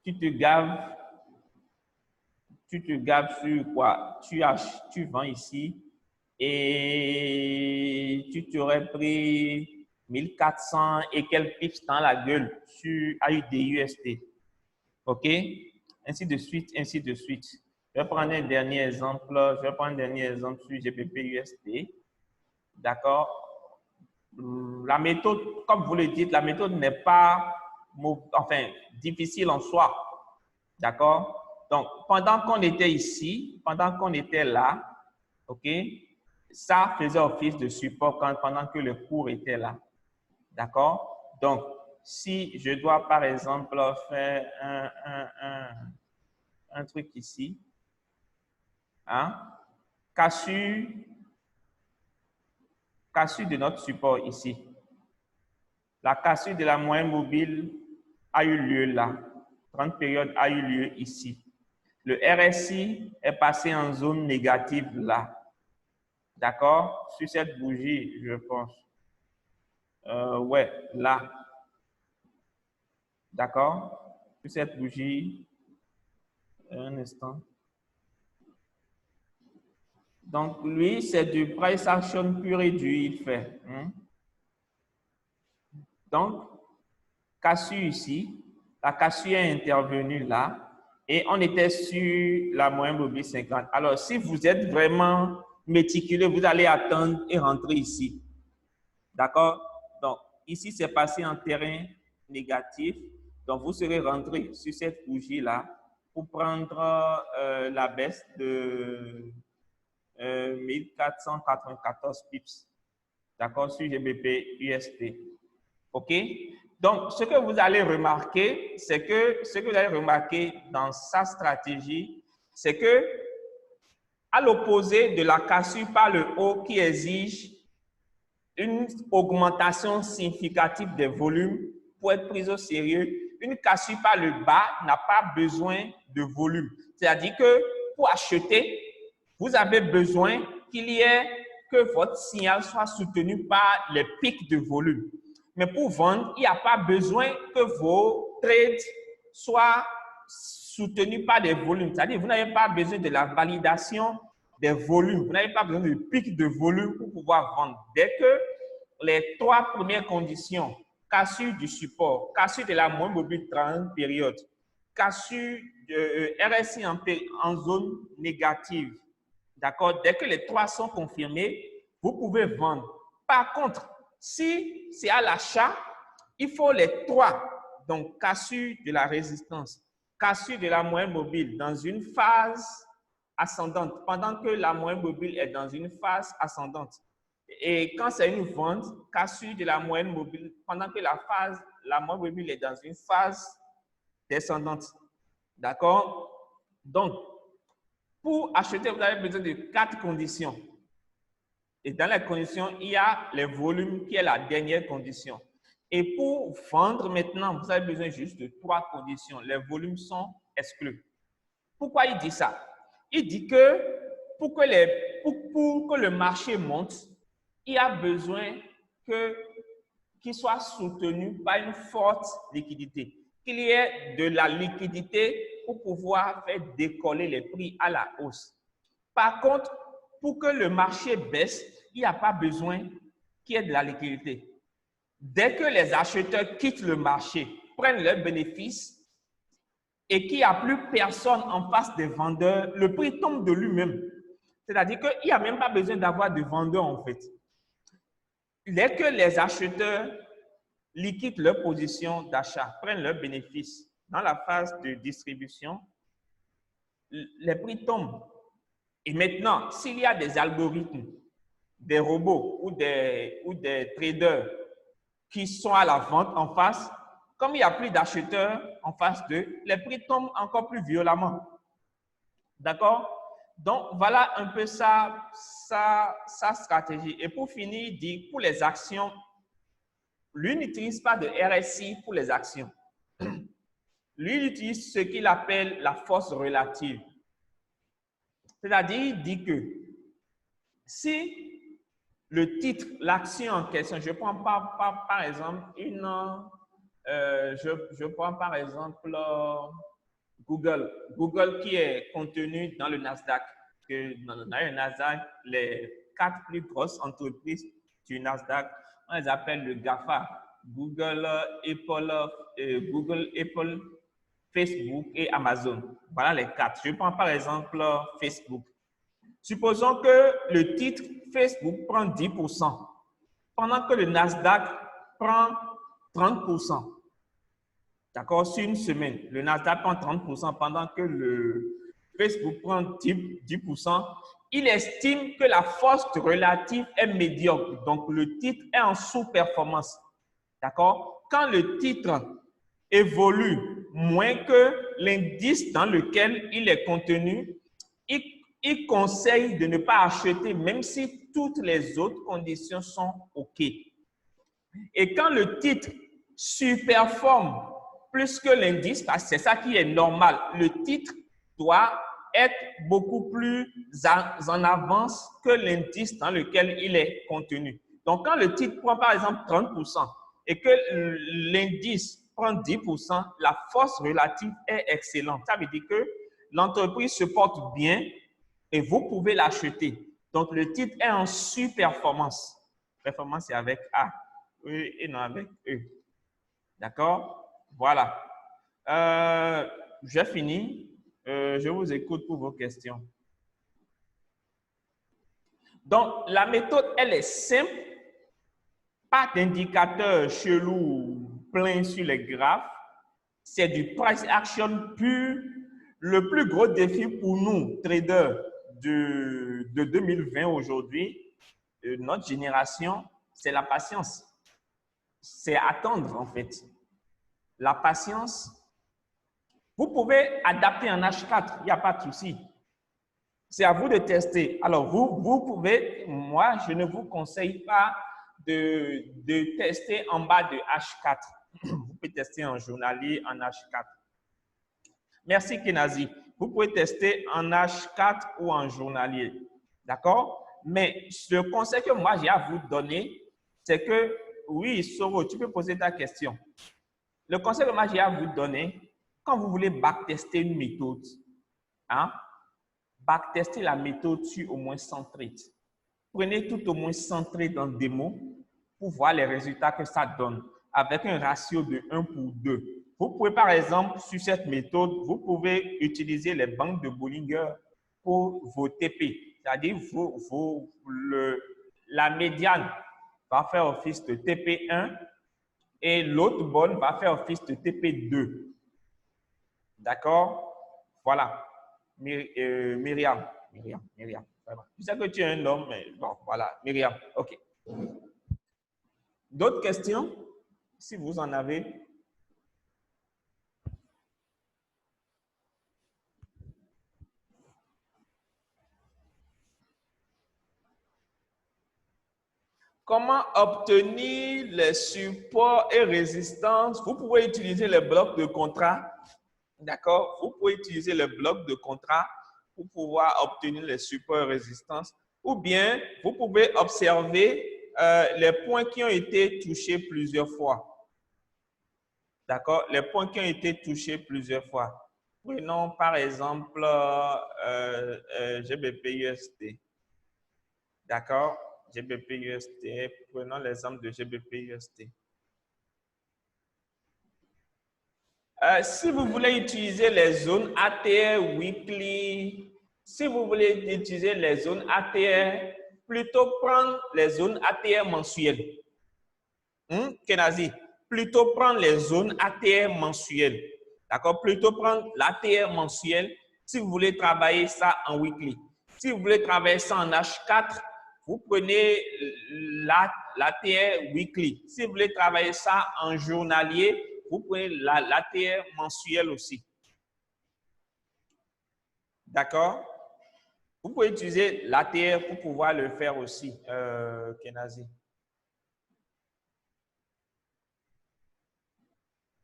tu te gaves sur quoi? Tu vends ici et tu t'aurais pris 1400 et quelques pips dans la gueule sur AUD/USD. OK? Ainsi de suite, ainsi de suite. Je vais prendre un dernier exemple. Sur GBP/USD. D'accord? La méthode, comme vous le dites, la méthode n'est pas difficile en soi. D'accord? Donc, pendant qu'on était ici, pendant qu'on était là, OK, ça faisait office de support pendant que le cours était là. D'accord? Donc, si je dois, par exemple, faire un truc ici, hein, cassure de notre support ici. La cassure de la moyenne mobile a eu lieu là. 30 périodes a eu lieu ici. Le RSI est passé en zone négative là. D'accord? Sur cette bougie, je pense. Ouais, là. D'accord? Sur cette bougie. Un instant. Donc, lui, c'est du price action pur et dur, il fait. Donc, cassure ici. La cassure est intervenue là. Et on était sur la moyenne mobile 50. Alors, si vous êtes vraiment méticuleux, vous allez attendre et rentrer ici. D'accord? Donc, ici, c'est passé en terrain négatif. Donc, vous serez rentré sur cette bougie-là pour prendre la baisse de 1494 pips. D'accord? Sur GBP/USD. OK? Donc, ce que vous allez remarquer, dans sa stratégie, c'est que, à l'opposé de la cassure par le haut qui exige une augmentation significative des volumes pour être prise au sérieux, une cassure par le bas n'a pas besoin de volume. C'est-à-dire que pour acheter, vous avez besoin que votre signal soit soutenu par les pics de volume. Mais pour vendre, il n'y a pas besoin que vos trades soient soutenus par des volumes. C'est-à-dire que vous n'avez pas besoin de la validation des volumes. Vous n'avez pas besoin de pics de volume pour pouvoir vendre. Dès que les trois premières conditions, cassure du support, cassure de la moyenne mobile 30 périodes, cassure de RSI en zone négative, d'accord? Dès que les trois sont confirmés, vous pouvez vendre. Par contre, si c'est à l'achat, il faut les trois. Donc, cassure de la résistance, cassure de la moyenne mobile dans une phase ascendante, pendant que la moyenne mobile est dans une phase ascendante. Et quand c'est une vente, cassure de la moyenne mobile, pendant que la moyenne mobile est dans une phase descendante. D'accord? Donc, pour acheter, vous avez besoin de 4 conditions. Et dans les conditions, il y a les volumes qui est la dernière condition. Et pour vendre maintenant, vous avez besoin juste de 3 conditions. Les volumes sont exclus. Pourquoi il dit ça? Il dit que pour que le marché monte, il y a besoin qu'il soit soutenu par une forte liquidité. Qu'il y ait de la liquidité pour pouvoir faire décoller les prix à la hausse. Par contre, pour que le marché baisse, il n'y a pas besoin qu'il y ait de la liquidité. Dès que les acheteurs quittent le marché, prennent leurs bénéfices et qu'il n'y a plus personne en face des vendeurs, le prix tombe de lui-même. C'est-à-dire qu'il n'y a même pas besoin d'avoir de vendeurs en fait. Dès que les acheteurs liquident leur position d'achat, prennent leurs bénéfices dans la phase de distribution, les prix tombent. Et maintenant, s'il y a des algorithmes, des robots ou des traders qui sont à la vente en face, comme il n'y a plus d'acheteurs en face d'eux, les prix tombent encore plus violemment. D'accord? Donc, voilà un peu sa stratégie. Et pour finir, il dit, pour les actions, lui n'utilise pas de RSI pour les actions. Lui, il utilise ce qu'il appelle la force relative. C'est-à-dire, il dit que si le titre, l'action en question, je prends par exemple je prends par exemple Google. Google qui est contenu dans le Nasdaq. Dans le Nasdaq, les 4 plus grosses entreprises du Nasdaq, on les appelle le GAFA. Google, Apple, Facebook et Amazon. Voilà les 4. Je prends par exemple Facebook. Supposons que le titre Facebook prend 10%, pendant que le Nasdaq prend 30%. D'accord, sur une semaine, le Nasdaq prend 30% pendant que le Facebook prend 10%. Il estime que la force relative est médiocre. Donc, le titre est en sous-performance. D'accord? Quand le titre évolue moins que l'indice dans lequel il est contenu, il conseille de ne pas acheter, même si toutes les autres conditions sont OK. Et quand le titre surperforme plus que l'indice, parce que c'est ça qui est normal, le titre doit être beaucoup plus en avance que l'indice dans lequel il est contenu. Donc, quand le titre prend par exemple 30% et que l'indice prend 10%, la force relative est excellente. Ça veut dire que l'entreprise se porte bien et vous pouvez l'acheter. Donc, le titre est en surperformance. Performance, c'est avec A et non avec E. D'accord? Voilà. J'ai fini. Je vous écoute pour vos questions. Donc, la méthode, elle est simple. Pas d'indicateur chelou plein sur les graphes. C'est du price action pur. Le plus gros défi pour nous, traders de 2020 aujourd'hui, notre génération, c'est la patience. C'est attendre, en fait. La patience, vous pouvez adapter en H4, il n'y a pas de souci. C'est à vous de tester. Alors, vous pouvez, moi, je ne vous conseille pas de tester en bas de H4. Vous pouvez tester en journalier, en H4. Merci, Kenazi. Vous pouvez tester en H4 ou en journalier. D'accord? Mais le conseil que moi, j'ai à vous donner, c'est que, oui, Soro, tu peux poser ta question. Le conseil que moi, j'ai à vous donner, quand vous voulez backtester une méthode, hein, backtester la méthode sur au moins 100 trades. Prenez tout au moins 100 trades dans démo pour voir les résultats que ça donne avec un ratio de 1 pour 2. Vous pouvez, par exemple, sur cette méthode, vous pouvez utiliser les bandes de Bollinger pour vos TP. C'est-à-dire, la médiane va faire office de TP1 et l'autre bonne va faire office de TP2. D'accord? Voilà. Myriam. Vraiment. Je sais que tu es un homme, mais bon, voilà. Myriam. OK. D'autres questions? Si vous en avez. Comment obtenir les supports et résistances? Vous pouvez utiliser les blocs de contrat. D'accord? Vous pouvez utiliser les blocs de contrat pour pouvoir obtenir les supports et résistances. Ou bien, vous pouvez observer les points qui ont été touchés plusieurs fois. D'accord? Les points qui ont été touchés plusieurs fois. Prenons par exemple GBP-USD. D'accord? GBP-USD. Prenons l'exemple de GBP-USD. Si vous voulez utiliser les zones ATR weekly, si vous voulez utiliser les zones ATR, plutôt prendre les zones ATR mensuelles. Kenazi, plutôt prendre les zones ATR mensuelles. D'accord? Plutôt prendre l'ATR mensuel si vous voulez travailler ça en weekly. Si vous voulez travailler ça en H4, vous prenez l'ATR weekly. Si vous voulez travailler ça en journalier, vous prenez l'ATR mensuel aussi. D'accord? Vous pouvez utiliser l'ATR pour pouvoir le faire aussi, Kenazi.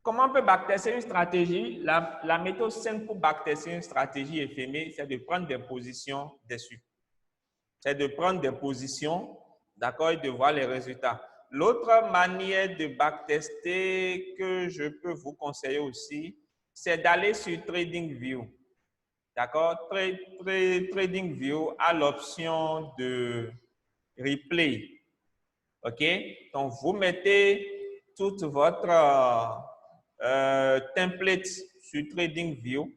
Comment on peut backtester une stratégie? La méthode simple pour backtester une stratégie éphémère, c'est de prendre des positions dessus. C'est de prendre des positions, d'accord, et de voir les résultats. L'autre manière de backtester que je peux vous conseiller aussi, c'est d'aller sur TradingView. D'accord? TradingView a l'option de replay. OK? Donc, vous mettez toute votre template sur TradingView.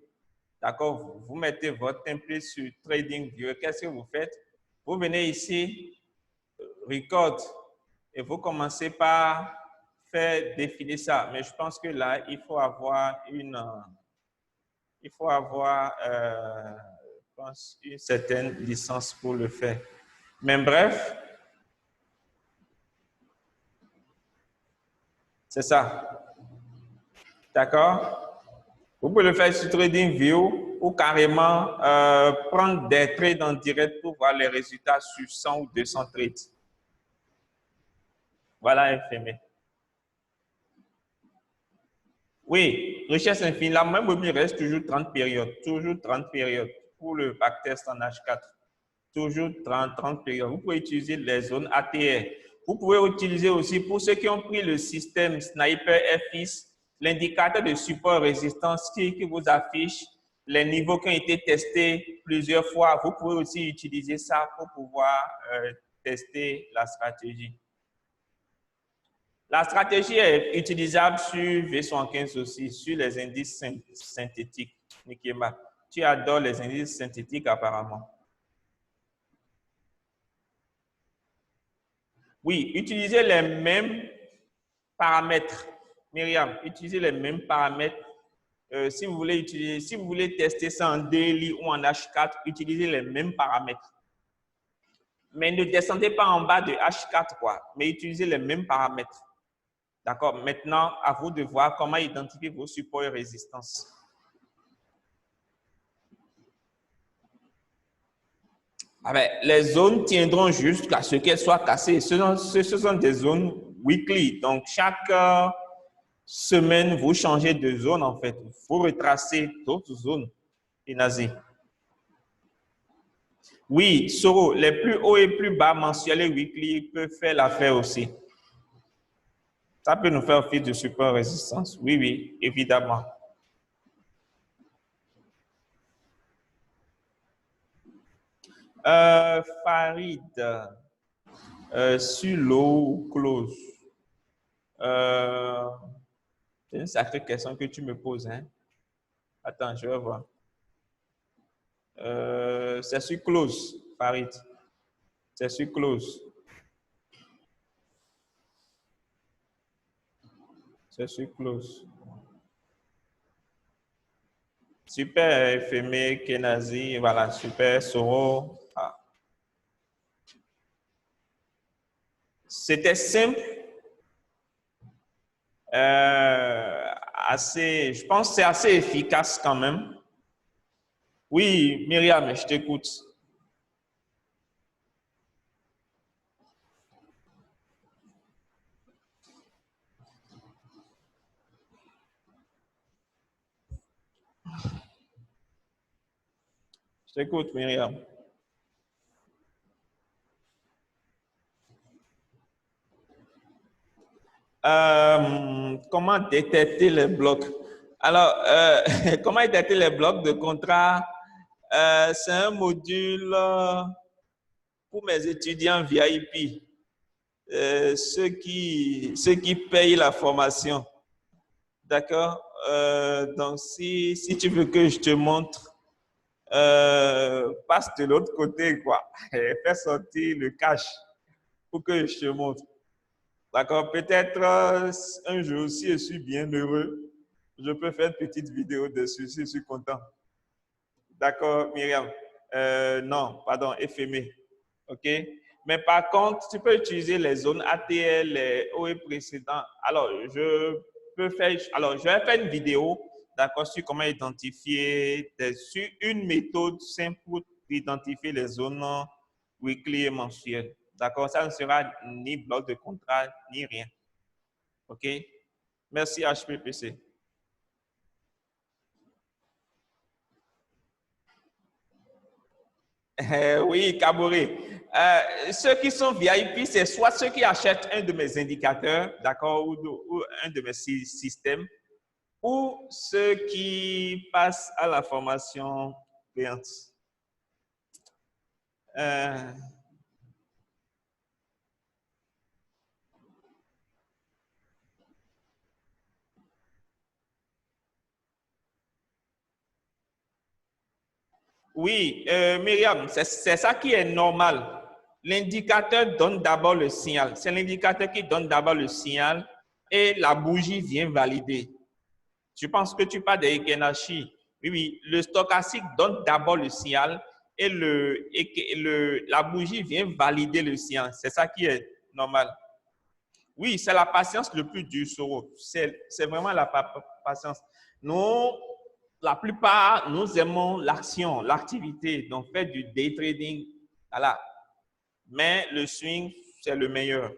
D'accord? Vous mettez votre template sur TradingView. Qu'est-ce que vous faites? Vous venez ici, Record, et vous commencez par faire défiler ça. Mais je pense que là, il faut avoir une je pense, une certaine licence pour le faire. Mais bref, c'est ça. D'accord? Vous pouvez le faire sur TradingView ou carrément prendre des trades en direct pour voir les résultats sur 100 ou 200 trades. Voilà, FME. Oui, richesse infinie. Là, même il reste toujours 30 périodes. Toujours 30 périodes pour le backtest en H4. Toujours 30 périodes. Vous pouvez utiliser les zones ATR. Vous pouvez utiliser aussi, pour ceux qui ont pris le système Sniper FX, l'indicateur de support résistance qui vous affiche les niveaux qui ont été testés plusieurs fois. Vous pouvez aussi utiliser ça pour pouvoir tester la stratégie. La stratégie est utilisable sur V115 aussi, sur les indices synthétiques. Nikema, tu adores les indices synthétiques apparemment. Oui, utilisez les mêmes paramètres. Myriam, utilisez les mêmes paramètres. Si vous voulez tester ça en daily ou en H4, utilisez les mêmes paramètres. Mais ne descendez pas en bas de H4, quoi, mais utilisez les mêmes paramètres. D'accord? Maintenant, à vous de voir comment identifier vos supports et résistances. Ah ben, les zones tiendront jusqu'à ce qu'elles soient cassées. Ce sont des zones weekly. Donc, chaque semaine, vous changez de zone, en fait. Vous retracez d'autres zones. Inazi. Oui, Soro, les plus hauts et plus bas mensuels et weekly peuvent faire l'affaire aussi. Ça peut nous faire office de support résistance. Oui, oui, évidemment. Farid, sur l'eau close. C'est une sacrée question que tu me poses. Hein? Attends, je vais voir. C'est sur close, Farid. C'est sur close. C'est sur close. Super, Fémé, Kenazi, voilà, super, Soro. Ah. C'était simple. Je pense que c'est assez efficace quand même. Oui, Myriam, je t'écoute. Je t'écoute, Myriam. Comment détecter les blocs? Alors, comment détecter les blocs de contrat? C'est un module pour mes étudiants VIP, ceux qui payent la formation. D'accord? Donc, si tu veux que je te montre, passe de l'autre côté, quoi. Fais sortir le cash pour que je te montre. D'accord? Peut-être un jour, si je suis bien heureux, je peux faire une petite vidéo dessus si je suis content. D'accord, Myriam? Non, pardon, éphémé. OK? Mais par contre, tu peux utiliser les zones ATL, les OE précédents. Alors, je vais faire une vidéo, d'accord, sur comment identifier, sur une méthode simple pour identifier les zones weekly et mensuelles. D'accord? Ça ne sera ni bloc de contrat, ni rien. OK? Merci, HPPC. Oui, Kaboré. Ceux qui sont VIP, c'est soit ceux qui achètent un de mes indicateurs, d'accord, ou un de mes systèmes, ou ceux qui passent à la formation payante? Oui, Myriam, c'est ça qui est normal. L'indicateur donne d'abord le signal. C'est l'indicateur qui donne d'abord le signal et la bougie vient valider. Je pense que tu parles de Ikenashi. Oui, oui, le stochastique donne d'abord le signal et la bougie vient valider le signal. C'est ça qui est normal. Oui, c'est la patience le plus dur, Soro. C'est vraiment la patience. Nous, la plupart, nous aimons l'action, l'activité. Donc, faire du day trading, voilà. Mais le swing, c'est le meilleur.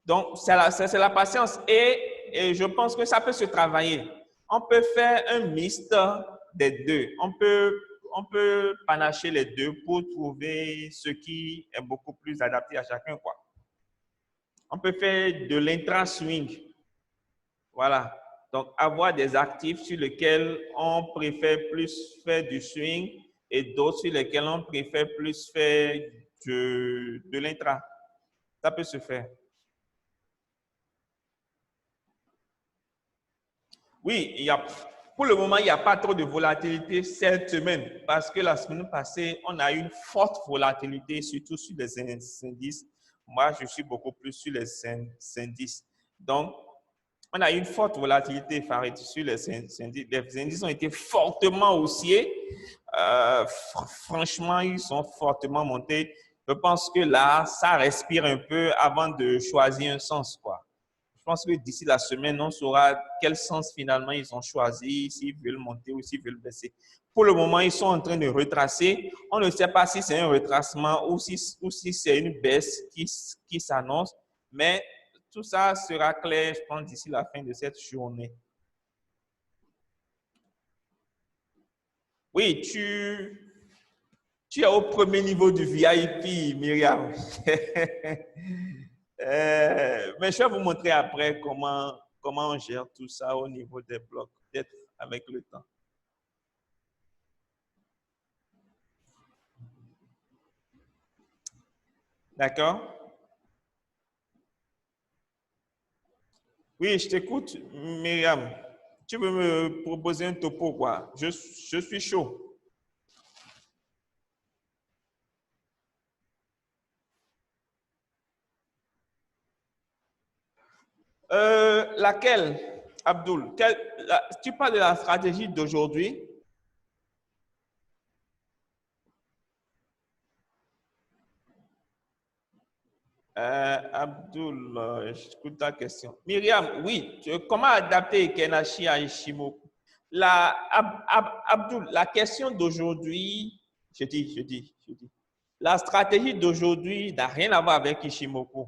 Donc, c'est la patience. Et je pense que ça peut se travailler. On peut faire un mixte des deux. On peut panacher les deux pour trouver ce qui est beaucoup plus adapté à chacun, quoi. On peut faire de l'intra-swing. Voilà. Donc, avoir des actifs sur lesquels on préfère plus faire du swing et d'autres sur lesquels on préfère plus faire de l'intra. Ça peut se faire. Oui, pour le moment, il n'y a pas trop de volatilité cette semaine parce que la semaine passée, on a eu une forte volatilité, surtout sur les indices. Moi, je suis beaucoup plus sur les indices. Donc, on a eu une forte volatilité, Farid, sur les indices. Les indices ont été fortement haussiers. Franchement, ils sont fortement montés. Je pense que là, ça respire un peu avant de choisir un sens, quoi. Je pense que d'ici la semaine, on saura quel sens finalement ils ont choisi, s'ils veulent monter ou s'ils veulent baisser. Pour le moment, ils sont en train de retracer. On ne sait pas si c'est un retracement ou si c'est une baisse qui s'annonce, mais tout ça sera clair, je pense, d'ici la fin de cette journée. Oui, tu es au premier niveau du VIP, Myriam. Mais je vais vous montrer après comment on gère tout ça au niveau des blocs, peut-être avec le temps. D'accord? Oui, je t'écoute, Myriam. Tu veux me proposer un topo, quoi? Je suis chaud. Laquelle, Abdul? Tu parles de la stratégie d'aujourd'hui? Abdul, j'écoute ta question. Myriam, oui, comment adapter Kenashi à Ishimoku? Abdul, la question d'aujourd'hui, je dis. La stratégie d'aujourd'hui n'a rien à voir avec Ishimoku.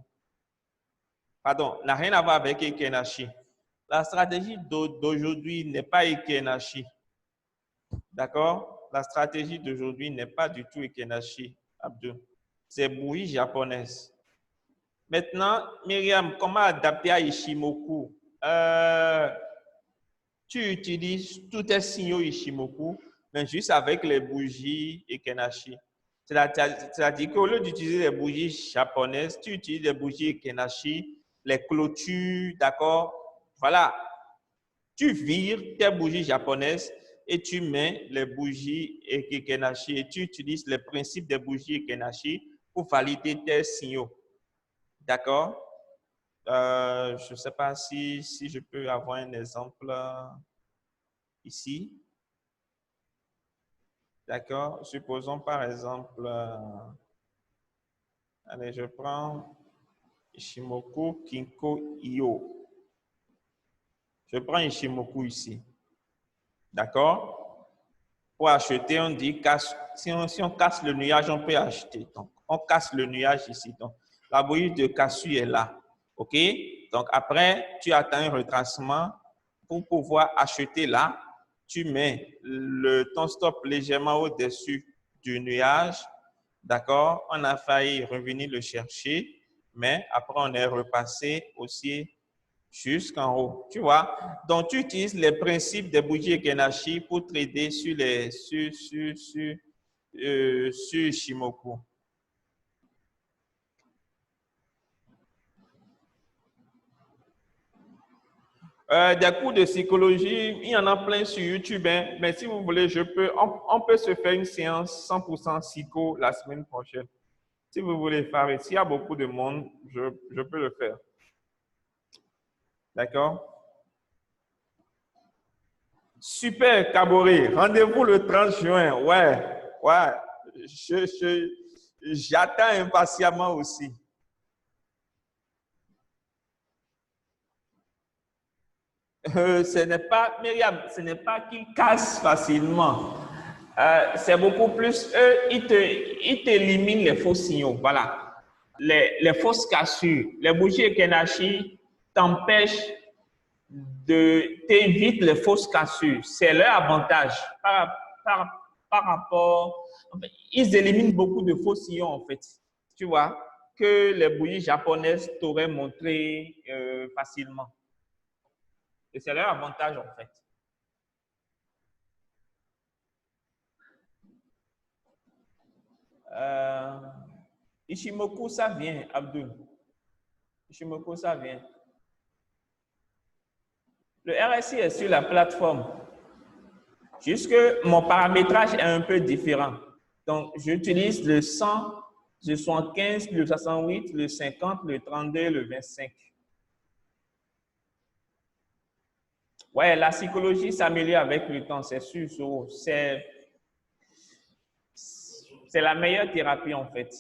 Pardon, n'a rien à voir avec Ikenashi. La stratégie d'aujourd'hui n'est pas Ikenashi. D'accord? La stratégie d'aujourd'hui n'est pas du tout Ikenashi, Abdul. C'est bougie japonaise. Maintenant, Myriam, comment adapter à Ishimoku? Tu utilises tous tes signaux Ishimoku, mais juste avec les bougies Ikenashi. C'est-à-dire qu'au lieu d'utiliser les bougies japonaises, tu utilises les bougies Ikenashi, les clôtures, d'accord? Voilà. Tu vires tes bougies japonaises et tu mets les bougies Ikenashi et tu utilises les principes des bougies Ikenashi pour valider tes signaux. D'accord? Je ne sais pas si je peux avoir un exemple ici. D'accord? Supposons par exemple, allez, je prends Ishimoku Kinko Io. Je prends Ishimoku ici. D'accord? Pour acheter, on dit, si on casse le nuage, on peut acheter. Donc, on casse le nuage ici. Donc, la bougie de cassure est là. OK? Donc, après, tu attends un retracement pour pouvoir acheter là. Tu mets ton stop légèrement au-dessus du nuage. D'accord? On a failli revenir le chercher, mais après, on est repassé aussi jusqu'en haut. Tu vois? Donc, tu utilises les principes des bougies Ekenashi pour trader sur Ishimoku. Des cours de psychologie, il y en a plein sur YouTube, hein, mais si vous voulez, on peut se faire une séance 100% psycho la semaine prochaine. Si vous voulez faire, s'il y a beaucoup de monde, je peux le faire. D'accord? Super, Kaboré. Rendez-vous le 30 juin. Ouais. J'attends impatiemment aussi. Ce n'est pas, Myriam, ce n'est pas qu'ils cassent facilement. C'est beaucoup plus, eux, ils t'éliminent les faux signaux. Voilà. Les fausses cassures. Les bougies Ekenashi t'empêchent t'évitent les fausses cassures. C'est leur avantage par rapport. En fait, ils éliminent beaucoup de faux sillons, en fait. Tu vois, que les bougies japonaises t'auraient montré facilement. Et c'est leur avantage, en fait. Ishimoku, ça vient, Abdul. Ishimoku, ça vient. Le RSI est sur la plateforme. Juste que mon paramétrage est un peu différent. Donc, j'utilise le 100, le 75, le 68, le 50, le 32, le 25. Ouais, la psychologie s'améliore avec le temps, c'est sûr. C'est la meilleure thérapie, en fait.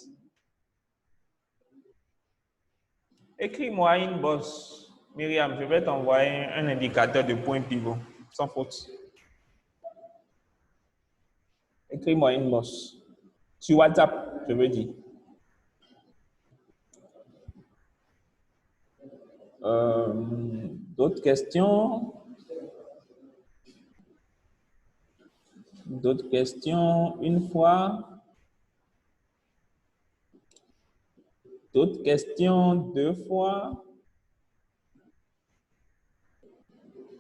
Écris-moi une bosse. Myriam, je vais t'envoyer un indicateur de point pivot, sans faute. Écris-moi une bosse. Sur WhatsApp, je veux dire. D'autres questions? D'autres questions une fois? D'autres questions deux fois?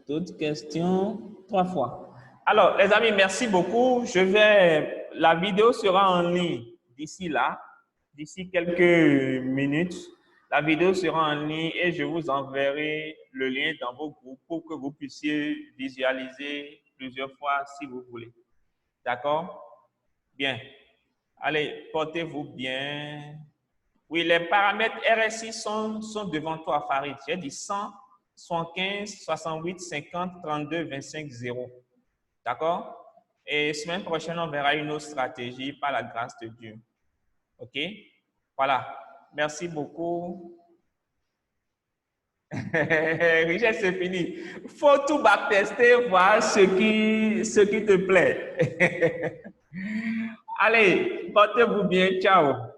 D'autres questions trois fois? Alors, les amis, merci beaucoup. La vidéo sera en ligne d'ici là, d'ici quelques minutes. La vidéo sera en ligne et je vous enverrai le lien dans vos groupes pour que vous puissiez visualiser plusieurs fois si vous voulez. D'accord? Bien. Allez, portez-vous bien. Oui, les paramètres RSI sont devant toi, Farid. J'ai dit 100, 75, 68, 50, 32, 25, 0. D'accord? Et semaine prochaine, on verra une autre stratégie par la grâce de Dieu. OK? Voilà. Merci beaucoup. Richard, c'est fini. Faut tout backtester, voir ce qui te plaît. Allez, portez-vous bien. Ciao.